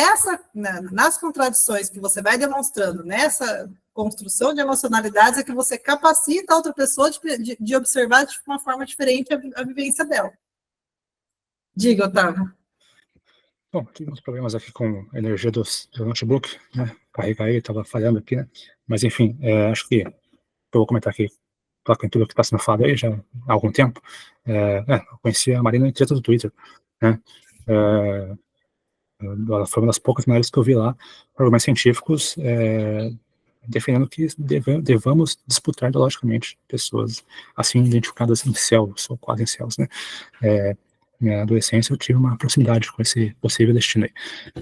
Speaker 1: nas contradições que você vai demonstrando, nessa construção de emocionalidades, é que você capacita a outra pessoa de observar de uma forma diferente a vivência dela. Diga, Otávio.
Speaker 2: Bom, tivemos problemas aqui com a energia do notebook, né? Carregar aí, estava falhando aqui, né? Mas, enfim, acho que eu vou comentar aqui, em tudo que está sendo falado aí já há algum tempo. Eu conheci a Marina em treta do Twitter, né? Ela foi uma das poucas mulheres que eu vi lá, argumentos científicos, defendendo que devamos disputar ideologicamente pessoas assim identificadas em céus, ou quase em céus, né? Minha adolescência eu tive uma proximidade com esse possível destino aí,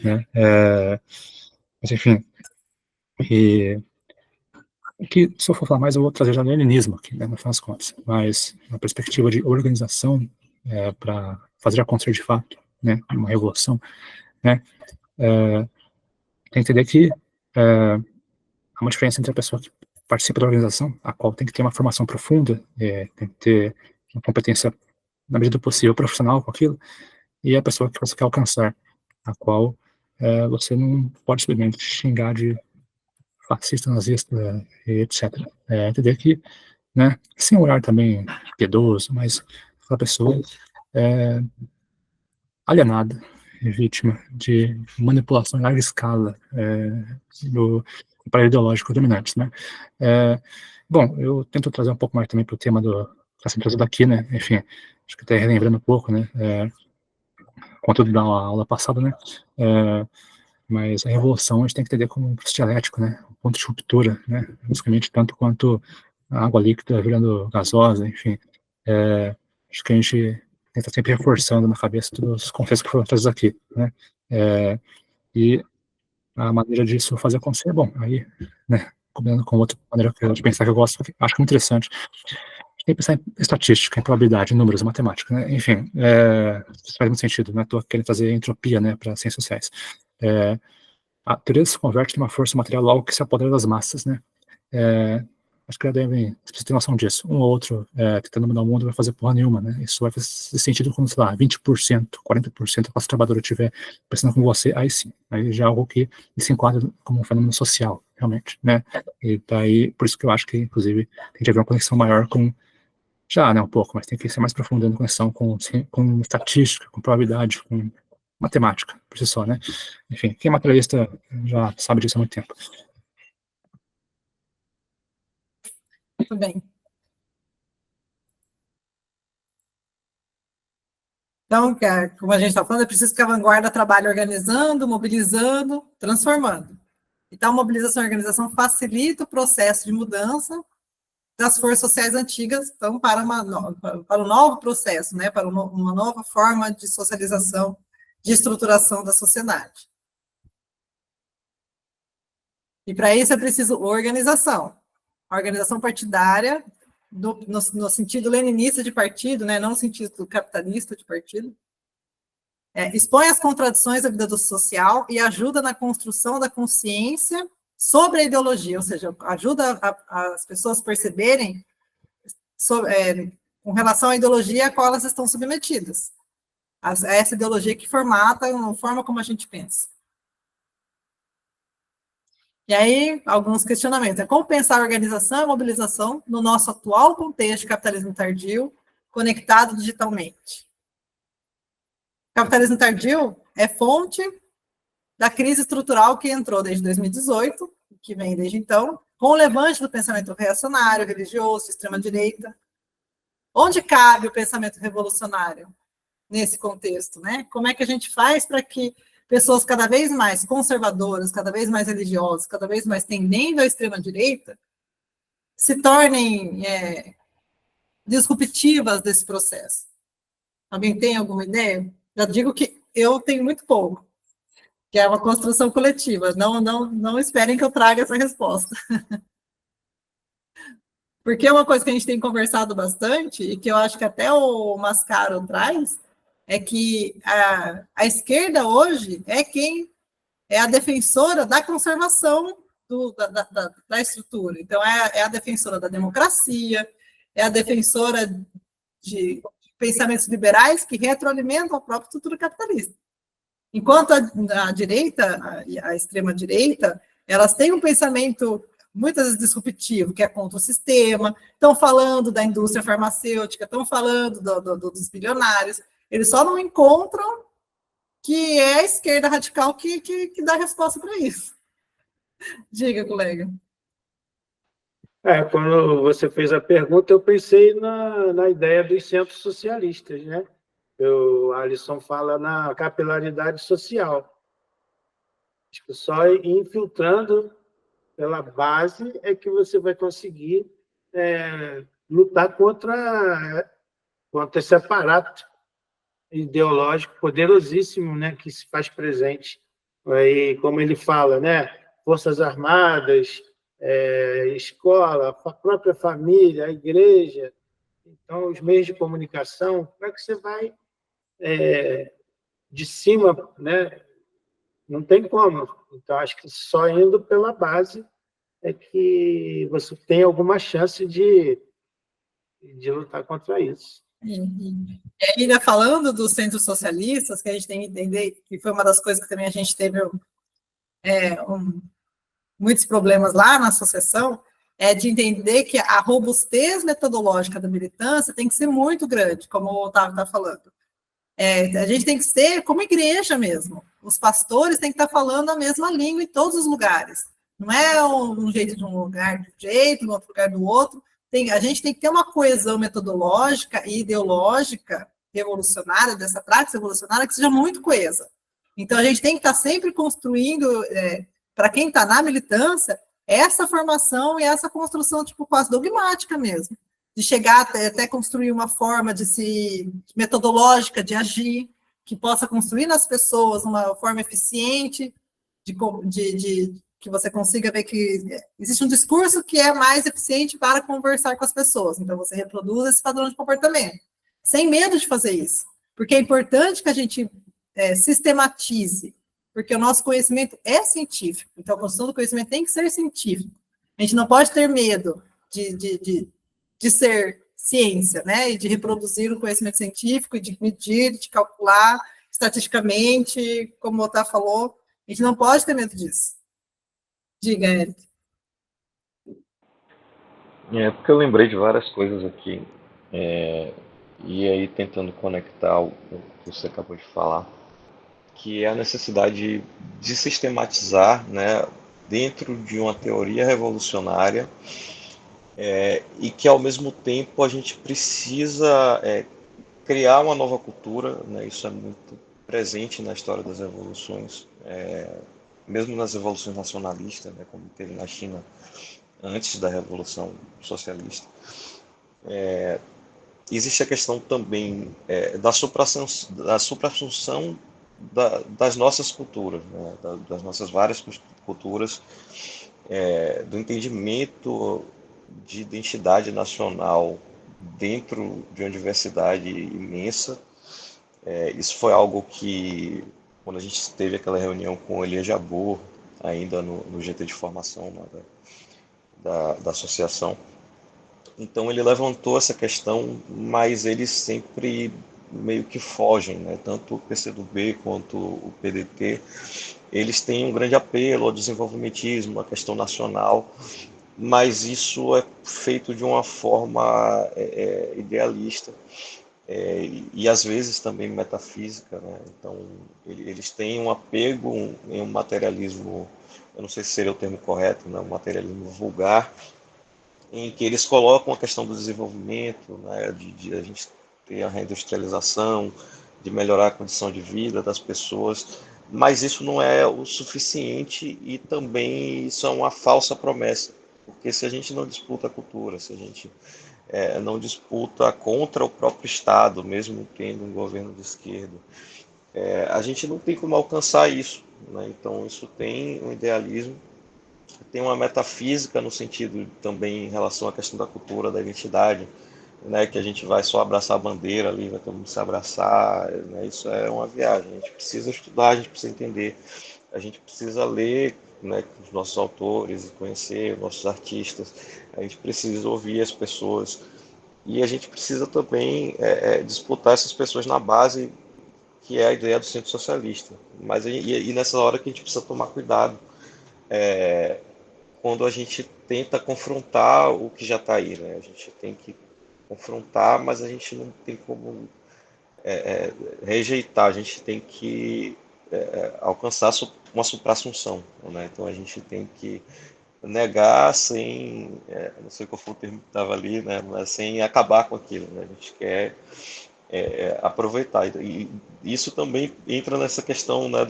Speaker 2: né? Mas enfim, e que se eu for falar mais eu vou trazer já o leninismo aqui, né, no final das contas, mas uma perspectiva de organização para fazer acontecer de fato, né, uma revolução, né, tem que entender que há uma diferença entre a pessoa que participa da organização, a qual tem que ter uma formação profunda, tem que ter uma competência, na medida do possível, profissional com aquilo, e a pessoa que você quer alcançar, a qual você não pode simplesmente xingar de fascista, nazista, etc. Entender que, né, sem olhar também piedoso, mas a pessoa alienada, vítima de manipulação em larga escala do aparelho ideológico dominante, né? Bom, eu tento trazer um pouco mais também para o tema do que está sendo trazido aqui, né? Enfim, acho que até relembrando um pouco, né? Conteúdo da aula passada, né? Mas a revolução a gente tem que entender como um processo dialético, né? Um ponto de ruptura, né? Basicamente, tanto quanto a água líquida virando gasosa, enfim. Acho que a gente tem que estar sempre reforçando na cabeça todos os conceitos que foram trazidos aqui, né? E a maneira disso fazer acontecer, bom, aí, né? Combinando com outra maneira de pensar que eu gosto, acho muito interessante. Tem que pensar em estatística, em probabilidade, em números, matemática, né? Enfim, isso faz muito sentido, né? Estou querendo trazer entropia, né, para ciências sociais. A teoria se converte numa força material logo que se apodera das massas, né? Acho que já devem ter noção disso. Um ou outro tentando mudar o mundo vai fazer porra nenhuma, né? Isso vai fazer sentido quando, sei lá, 20%, 40% da classe trabalhadora estiver pensando com você, aí sim. Aí já é algo que se enquadra como um fenômeno social, realmente, né? E daí, por isso que eu acho que, inclusive, tem que haver uma conexão maior com já, né, um pouco, mas tem que ser mais profundo na conexão com estatística, com probabilidade, com matemática, por si só, né? Enfim, quem é materialista já sabe disso há muito tempo.
Speaker 1: Muito bem. Então, como a gente está falando, é preciso que a vanguarda trabalhe organizando, mobilizando, transformando. Então, a mobilização e a organização facilita o processo de mudança das forças sociais antigas, então, para um novo processo, né, para uma nova forma de socialização, de estruturação da sociedade. E para isso é preciso organização. A organização partidária, no sentido leninista de partido, né, não no sentido capitalista de partido, expõe as contradições da vida do social e ajuda na construção da consciência sobre a ideologia, ou seja, ajuda as pessoas a perceberem com relação à ideologia a qual elas estão submetidas, a essa ideologia que formata a forma como a gente pensa. E aí, alguns questionamentos. Como pensar a organização e a mobilização no nosso atual contexto de capitalismo tardio, conectado digitalmente? O capitalismo tardio é fonte da crise estrutural que entrou desde 2018, que vem desde então, com o levante do pensamento reacionário, religioso, de extrema-direita. Onde cabe o pensamento revolucionário nesse contexto, né? Como é que a gente faz para que pessoas cada vez mais conservadoras, cada vez mais religiosas, cada vez mais tendendo à extrema-direita, se tornem disruptivas desse processo? Alguém tem alguma ideia? Já digo que eu tenho muito pouco, que é uma construção coletiva. Não esperem que eu traga essa resposta. Porque uma coisa que a gente tem conversado bastante, e que eu acho que até o Mascaro traz, é que a esquerda hoje é quem é a defensora da conservação da estrutura. Então, é a defensora da democracia, é a defensora de pensamentos liberais que retroalimentam a própria estrutura capitalista. Enquanto a direita, a extrema-direita, elas têm um pensamento muitas vezes disruptivo, que é contra o sistema, estão falando da indústria farmacêutica, estão falando dos bilionários, eles só não encontram que é a esquerda radical que dá resposta para isso. Diga, colega.
Speaker 3: Quando você fez a pergunta, eu pensei na ideia dos centros socialistas, né? A Alisson fala na capilaridade social. Acho que só infiltrando pela base é que você vai conseguir lutar contra esse aparato ideológico poderosíssimo, né, que se faz presente. Aí, como ele fala, né, Forças Armadas, escola, a própria família, a igreja, então os meios de comunicação, como é que você vai de cima, né? Não tem como. Então, acho que só indo pela base é que você tem alguma chance de lutar contra isso.
Speaker 1: E ainda falando dos centros socialistas, que a gente tem que entender, que foi uma das coisas que também a gente teve muitos problemas lá na associação, é de entender que a robustez metodológica da militância tem que ser muito grande, como o Otávio está falando. A gente tem que ser como igreja mesmo. Os pastores têm que estar falando a mesma língua em todos os lugares. Não é um jeito de um lugar de um jeito, no outro lugar do outro. A gente tem que ter uma coesão metodológica e ideológica revolucionária, dessa prática revolucionária, que seja muito coesa. Então, a gente tem que estar sempre construindo, para quem está na militância, essa formação e essa construção, tipo, quase dogmática mesmo, de chegar até construir uma forma metodológica de agir, que possa construir nas pessoas uma forma eficiente, que você consiga ver que existe um discurso que é mais eficiente para conversar com as pessoas. Então, você reproduz esse padrão de comportamento, sem medo de fazer isso, porque é importante que a gente sistematize, porque o nosso conhecimento é científico, então a construção do conhecimento tem que ser científico. A gente não pode ter medo de ser ciência, né, e de reproduzir o conhecimento científico, e de medir, de calcular estatisticamente, como o Otávio falou, a gente não pode ter medo disso. Diga, Eric.
Speaker 9: Porque eu lembrei de várias coisas aqui, e aí tentando conectar o que você acabou de falar, que é a necessidade de sistematizar, né, dentro de uma teoria revolucionária, e que ao mesmo tempo a gente precisa criar uma nova cultura, né, isso é muito presente na história das revoluções, mesmo nas revoluções nacionalistas, né, como teve na China antes da Revolução Socialista. Existe a questão também da suprassunção das nossas culturas, né, das nossas várias culturas, do entendimento de identidade nacional dentro de uma diversidade imensa. Isso foi algo que, quando a gente teve aquela reunião com o Elia Jabbour, ainda no GT de formação, né, da associação, então ele levantou essa questão, mas eles sempre meio que fogem, né? Tanto o PCdoB quanto o PDT, eles têm um grande apelo ao desenvolvimentismo, à questão nacional, mas isso é feito de uma forma idealista, e às vezes também metafísica, né? Então eles têm um apego em um materialismo, eu não sei se seria o termo correto, né? Um materialismo vulgar, em que eles colocam a questão do desenvolvimento, né? de a gente ter a reindustrialização, de melhorar a condição de vida das pessoas, mas isso não é o suficiente, e também isso é uma falsa promessa, porque se a gente não disputa a cultura, se a gente não disputa contra o próprio Estado, mesmo tendo um governo de esquerda, a gente não tem como alcançar isso, né? Então isso tem um idealismo, tem uma metafísica no sentido também em relação à questão da cultura, da identidade, né, que a gente vai só abraçar a bandeira ali, vai todo mundo se abraçar, né, isso é uma viagem. A gente precisa estudar, a gente precisa entender, a gente precisa ler, né, os nossos autores, conhecer os nossos artistas, a gente precisa ouvir as pessoas, e a gente precisa também disputar essas pessoas na base, que é a ideia do centro socialista. Mas e nessa hora que a gente precisa tomar cuidado, quando a gente tenta confrontar o que já está aí, né? A gente tem que confrontar, mas a gente não tem como rejeitar, a gente tem que alcançar uma suprassunção, né? Então a gente tem que negar sem, não sei qual foi o termo que estava ali, né? Mas sem acabar com aquilo, né? A gente quer aproveitar, e isso também entra nessa questão, né,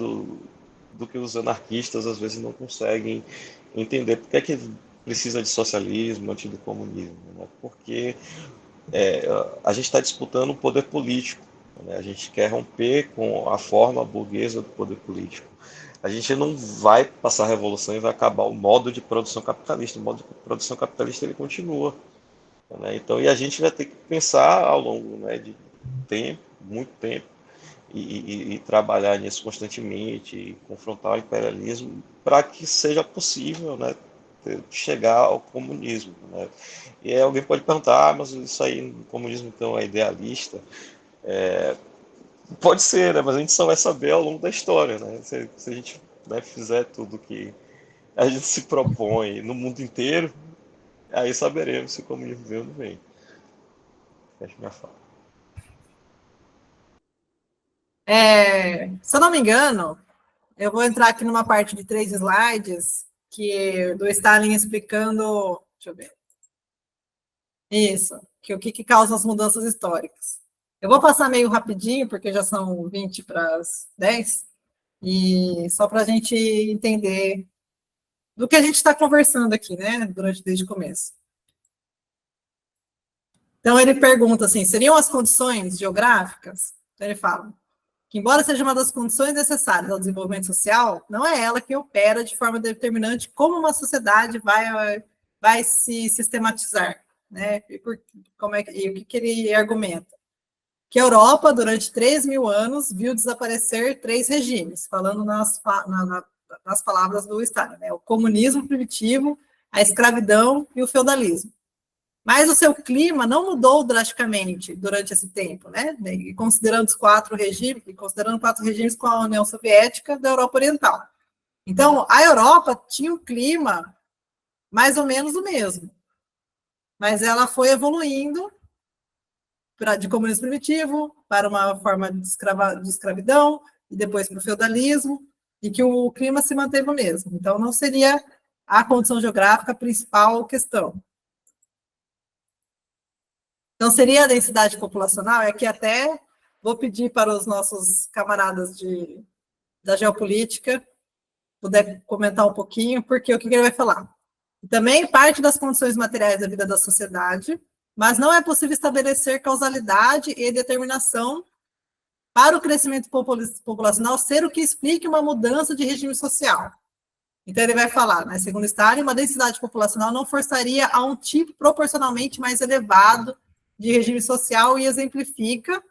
Speaker 9: do que os anarquistas às vezes não conseguem entender. Por que é que precisa de socialismo antes do comunismo? Né? Porque a gente está disputando o poder político, né? A gente quer romper com a forma burguesa do poder político. A gente não vai passar a revolução e vai acabar o modo de produção capitalista. O modo de produção capitalista ele continua. Né? Então, e a gente vai ter que pensar ao longo, né, de tempo, muito tempo, e trabalhar nisso constantemente, e confrontar o imperialismo para que seja possível, né, chegar ao comunismo. Né? E aí alguém pode perguntar, mas isso aí, o comunismo então é idealista? Pode ser, né? Mas a gente só vai saber ao longo da história. Né? Se a gente, né, fizer tudo que a gente se propõe no mundo inteiro, aí saberemos se o comunismo vem ou não vem. Fecha minha fala.
Speaker 1: Se eu não me engano, eu vou entrar aqui numa parte de 3 slides do Stalin explicando, deixa eu ver, isso, o que causa as mudanças históricas. Eu vou passar meio rapidinho, porque já são 20 para as 10, e só para a gente entender do que a gente está conversando aqui, né, desde o começo. Então, ele pergunta assim, seriam as condições geográficas? Então, ele fala que, embora seja uma das condições necessárias ao desenvolvimento social, não é ela que opera de forma determinante como uma sociedade vai se sistematizar, né? E o que ele argumenta? Que a Europa, durante 3.000 anos, viu desaparecer 3 regimes, falando nas palavras do Stalin, né? O comunismo primitivo, a escravidão e o feudalismo. Mas o seu clima não mudou drasticamente durante esse tempo, né? E considerando 4 regimes com a União Soviética da Europa Oriental. Então, a Europa tinha um clima mais ou menos o mesmo, mas ela foi evoluindo de comunismo primitivo para uma forma de escravidão e depois para o feudalismo, e que o clima se manteve o mesmo. Então, não seria a condição geográfica a principal questão. Então, seria a densidade populacional, que até vou pedir para os nossos camaradas da geopolítica puder comentar um pouquinho, porque o que ele vai falar? Também parte das condições materiais da vida da sociedade, mas não é possível estabelecer causalidade e determinação para o crescimento populacional ser o que explique uma mudança de regime social. Então, ele vai falar, né, segundo Stalin, uma densidade populacional não forçaria a um tipo proporcionalmente mais elevado de regime social, e exemplifica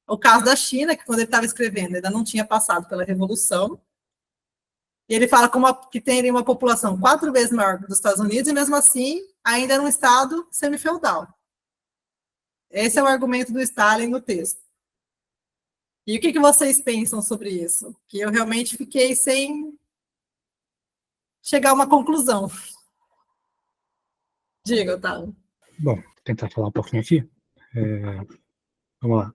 Speaker 1: o caso da China, que quando ele estava escrevendo ainda não tinha passado pela Revolução, e ele fala que teria uma população 4 vezes maior que dos Estados Unidos, e mesmo assim ainda era um estado semifeudal. Esse é o argumento do Stalin no texto. E o que vocês pensam sobre isso? Que eu realmente fiquei sem chegar a uma conclusão. Diga, Otávio.
Speaker 2: Bom, vou tentar falar um pouquinho aqui. Vamos lá.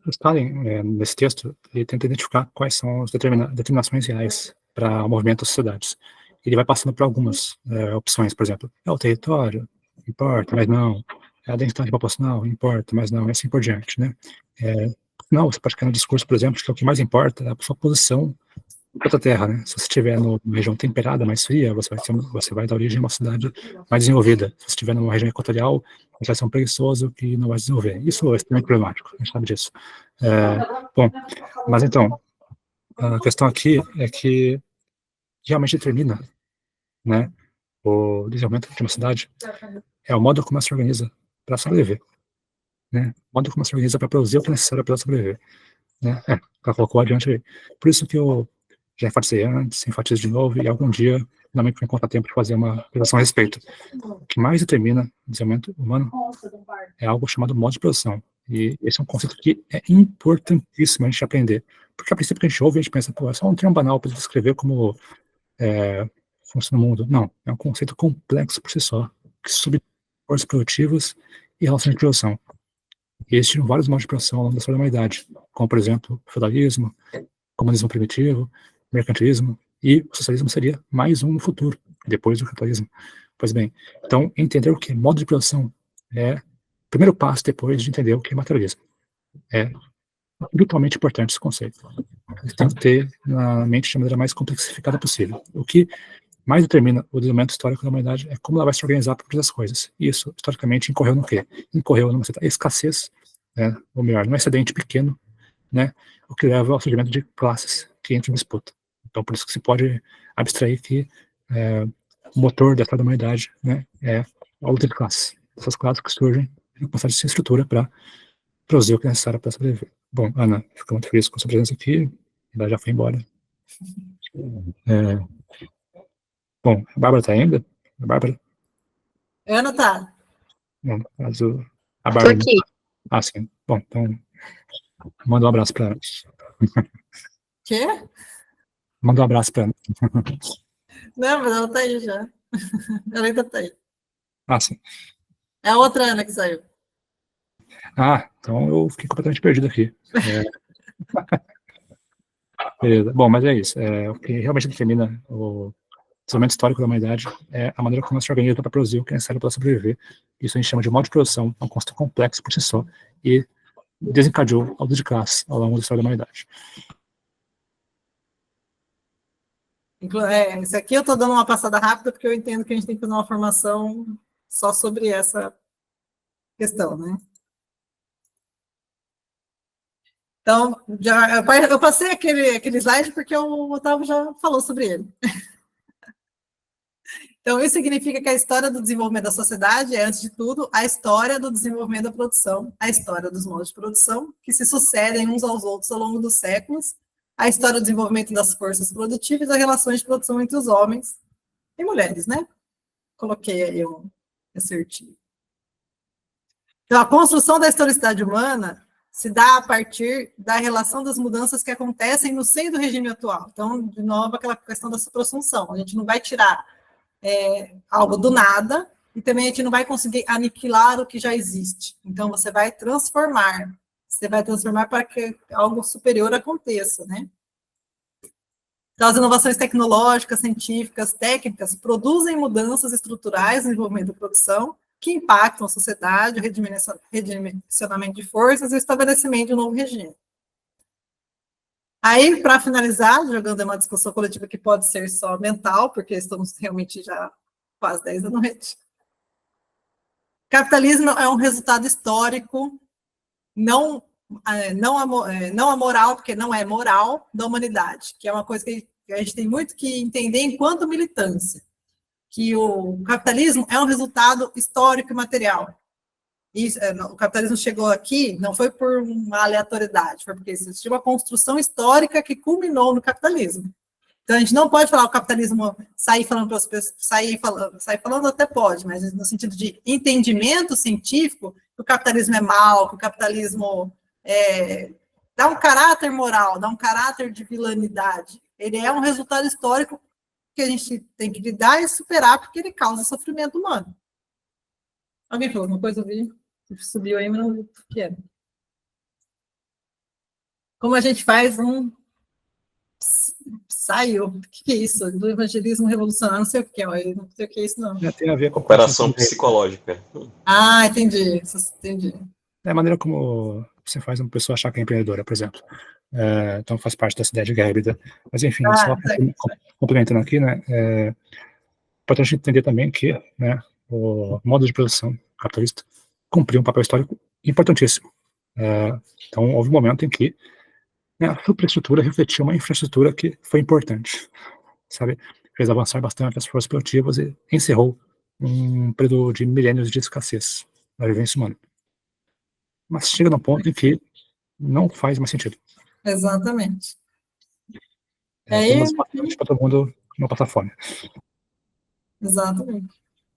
Speaker 2: O Stalin, nesse texto, ele tenta identificar quais são as determinações reais para o movimento das sociedades. Ele vai passando por algumas opções, por exemplo, o território, importa, mas não. A densidade populacional, importa, mas não, e assim por diante, né? Não, você pode ficar no discurso, por exemplo, de que o que mais importa é a sua posição no planeta Terra, né? Se você estiver numa região temperada, mais fria, você vai dar origem a uma cidade mais desenvolvida. Se você estiver numa região equatorial, você vai ser um preguiçoso que não vai se desenvolver. Isso é extremamente problemático, a gente sabe disso. Bom, mas então, a questão aqui é que realmente determina, né, o desenvolvimento de uma cidade é o modo como ela se organiza para sobreviver, né? O modo como ela se organiza para produzir o que é necessário para ela sobreviver, né? Ela colocou adiante aí. Por isso que eu já enfatizei antes, enfatizo de novo, e algum dia finalmente vou encontrar tempo de fazer uma relação a respeito. O que mais determina o desenvolvimento humano é algo chamado modo de produção. E esse é um conceito que é importantíssimo a gente aprender. Porque a princípio que a gente ouve, a gente pensa, pô, é só um termo banal para descrever como funciona o mundo. Não, é um conceito complexo por si só, que subtrai forças produtivas e relações de produção. E existiram vários modos de produção ao longo da história da humanidade, como, por exemplo, o feudalismo, comunismo primitivo, mercantilismo, e o socialismo seria mais um no futuro, depois do capitalismo. Pois bem, então, entender o que é modo de produção é o primeiro passo depois de entender o que é materialismo. É brutalmente importante esse conceito. tem que ter na mente de maneira mais complexificada possível. O que mais determina o desenvolvimento histórico da humanidade é como ela vai se organizar para produzir as coisas. E isso, historicamente, incorreu no quê? Incorreu numa certa escassez, né, ou melhor, num excedente pequeno, né, o que leva ao surgimento de classes que entram em disputa. Então, por isso que se pode abstrair que o motor da história da humanidade, né, é a luta de classes. Essas classes que surgem em uma certa estrutura para produzir o que é necessário para sobreviver. Bom, Ana, fico muito feliz com a sua presença aqui. Ela já foi embora. Bom, a Bárbara está ainda? A Bárbara?
Speaker 1: Ana tá.
Speaker 2: Não, mas a
Speaker 7: Tô
Speaker 2: Bárbara.
Speaker 7: aqui.
Speaker 2: Ah, sim. Bom, então, manda um abraço para Ana.
Speaker 1: Quê?
Speaker 2: Manda um abraço para Ana.
Speaker 1: Não, mas ela tá aí já. Ela ainda tá aí.
Speaker 2: Ah, sim.
Speaker 1: É a outra Ana que saiu.
Speaker 2: Ah, então eu fiquei completamente perdido aqui. Beleza. Bom, mas é isso. O que realmente determina o desenvolvimento histórico da humanidade é a maneira como ela se organiza para produzir o que é necessário para sobreviver. Isso a gente chama de modo de produção, é um conceito complexo por si só, e desencadeou a luta de classe ao longo da história da humanidade.
Speaker 1: Isso aqui eu estou dando uma passada rápida, porque eu entendo que a gente tem que fazer uma formação só sobre essa questão, né? Então, eu passei aquele slide porque o Otávio já falou sobre ele. Então, isso significa que a história do desenvolvimento da sociedade é, antes de tudo, a história do desenvolvimento da produção, a história dos modos de produção, que se sucedem uns aos outros ao longo dos séculos, a história do desenvolvimento das forças produtivas e as relações de produção entre os homens e mulheres, né? Coloquei aí um assertivo. Então, a construção da historicidade humana se dá a partir da relação das mudanças que acontecem no seio do regime atual. Então, de novo, aquela questão da suprassunção. A gente não vai tirar algo do nada e também a gente não vai conseguir aniquilar o que já existe. Então, você vai transformar para que algo superior aconteça, né? Então, as inovações tecnológicas, científicas, técnicas produzem mudanças estruturais no desenvolvimento da produção que impactam a sociedade, o redimensionamento de forças e o estabelecimento de um novo regime. Aí, para finalizar, jogando uma discussão coletiva que pode ser só mental, porque estamos realmente já quase 10 da noite. Capitalismo é um resultado histórico, não amoral, porque não é moral, da humanidade, que é uma coisa que a gente tem muito que entender enquanto militância, que o capitalismo é um resultado histórico e material. O capitalismo chegou aqui, não foi por uma aleatoriedade, foi porque existiu uma construção histórica que culminou no capitalismo. Então, a gente não pode falar o capitalismo, sair falando para as pessoas, sair falando até pode, mas no sentido de entendimento científico, que o capitalismo é mau, que o capitalismo dá um caráter moral, dá um caráter de vilanidade. Ele é um resultado histórico que a gente tem que lidar e superar, porque ele causa sofrimento humano. Alguém falou alguma coisa? Eu vi. Subiu aí, mas não vi o que era. Como a gente faz saiu. O que é isso? Do evangelismo revolucionário, não sei o que é, não sei o que é isso, não.
Speaker 2: Tem a ver com
Speaker 9: Operação psicológica.
Speaker 1: Ah, entendi.
Speaker 2: É a maneira como você faz uma pessoa achar que é empreendedora, por exemplo. Então faz parte dessa ideia de guerra híbrida. Mas enfim, só complementando aqui, né, é importante entender também que, né, o modo de produção capitalista cumpriu um papel histórico importantíssimo. Então houve um momento em que, né, a superestrutura refletiu uma infraestrutura que foi importante, sabe? Fez avançar bastante as forças produtivas e encerrou um período de milênios de escassez na vivência humana. Mas chega num ponto em que não faz mais sentido.
Speaker 1: Exatamente.
Speaker 2: Temos bastante para todo mundo não passar fome.
Speaker 1: Exatamente.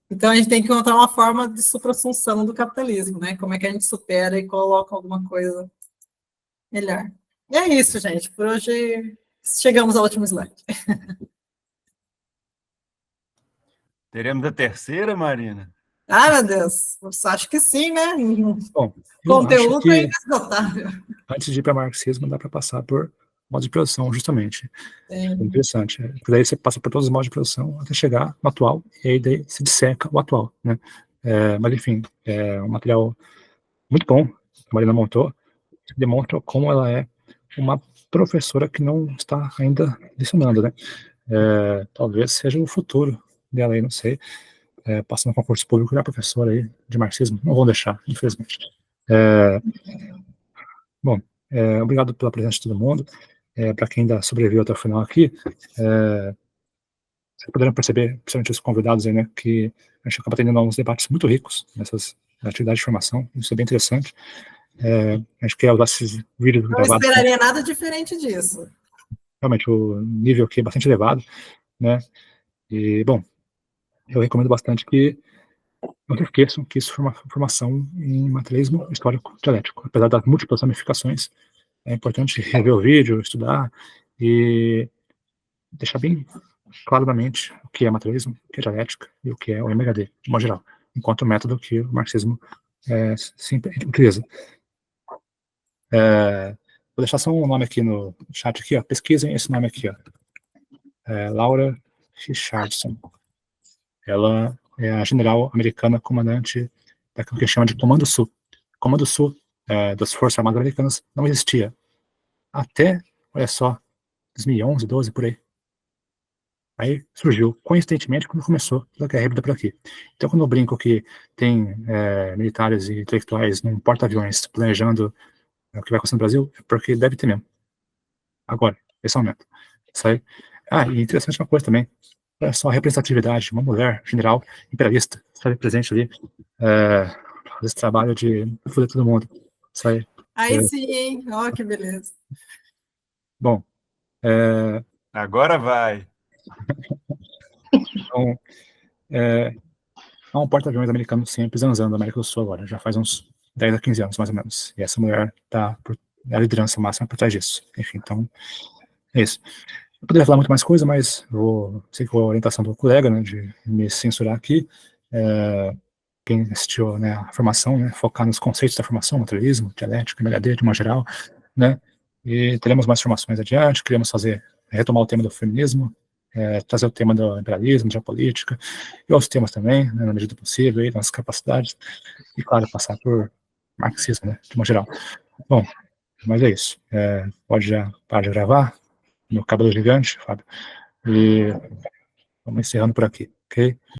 Speaker 1: Então, a gente tem que encontrar uma forma de suprassunção do capitalismo, né? Como é que a gente supera e coloca alguma coisa melhor. E é isso, gente. Por hoje, chegamos ao último slide.
Speaker 4: Teremos a terceira, Marina?
Speaker 1: Ah, meu Deus. Acho que sim, né?
Speaker 2: Bom,
Speaker 1: Conteúdo é inesgotável.
Speaker 2: Antes de ir para marxismo, dá para passar por modos de produção, justamente. É interessante. Porque daí você passa por todos os modos de produção até chegar no atual, e aí daí se disseca o atual, né? Mas, enfim, é um material muito bom que a Marina montou, que demonstra como ela é uma professora que não está ainda lecionando, né? Talvez seja o futuro dela aí, não sei. Passando no concurso público, já professora aí de marxismo, não vão deixar, infelizmente. Bom, obrigado pela presença de todo mundo. Para quem ainda sobreviveu até o final aqui, vocês puderam perceber, principalmente os convidados aí, né, que a gente acaba tendo uns debates muito ricos nessas atividades de formação, isso é bem interessante. A gente quer usar esses vídeos
Speaker 1: Não
Speaker 2: gravados.
Speaker 1: esperaria nada diferente disso.
Speaker 2: Realmente, o nível aqui é bastante elevado, né, e, bom, eu recomendo bastante que não se esqueçam que isso foi uma formação em materialismo histórico dialético, apesar das múltiplas ramificações, é importante rever o vídeo, estudar e deixar bem claro na mente o que é materialismo, o que é dialética e o que é o MHD, de modo geral, enquanto método que o marxismo sempre utiliza. Vou deixar só um nome aqui no chat, aqui, ó, pesquisem esse nome aqui, ó. Laura Richardson. Ela é a general americana comandante daquilo que chama de Comando Sul. Comando Sul das Forças Armadas Americanas não existia até, olha só, 2011, 12, por aí. Aí surgiu, coincidentemente, quando começou a guerra híbrida por aqui. Então, quando eu brinco que tem militares e intelectuais num porta-aviões planejando o que vai acontecer no Brasil, é porque deve ter mesmo. Agora, esse aumento. Isso aí. E interessante uma coisa também, olha só a representatividade, uma mulher general imperialista, sabe, presente ali, esse trabalho de foder todo mundo. Isso aí.
Speaker 1: Aí sim, hein? Ó, que beleza.
Speaker 2: Bom,
Speaker 4: Agora vai.
Speaker 2: Então, há um porta-aviões americano sempre zanzando na América do Sul agora, já faz uns 10 a 15 anos, mais ou menos. E essa mulher está a liderança máxima por trás disso. Enfim, então, é isso. Eu poderia falar muito mais coisa, mas sei que foi a orientação do colega, né, de me censurar aqui. Quem assistiu, né, a formação, né, focar nos conceitos da formação, materialismo, dialética, MHD, de uma geral, né, e teremos mais formações adiante, queremos retomar o tema do feminismo, trazer o tema do imperialismo, geopolítica, e outros temas também, né, na medida do possível, aí, nossas capacidades, e claro, passar por marxismo, né, de uma geral. Bom, mas é isso. Pode já parar de gravar, meu cabelo gigante, Fábio, e vamos encerrando por aqui, ok?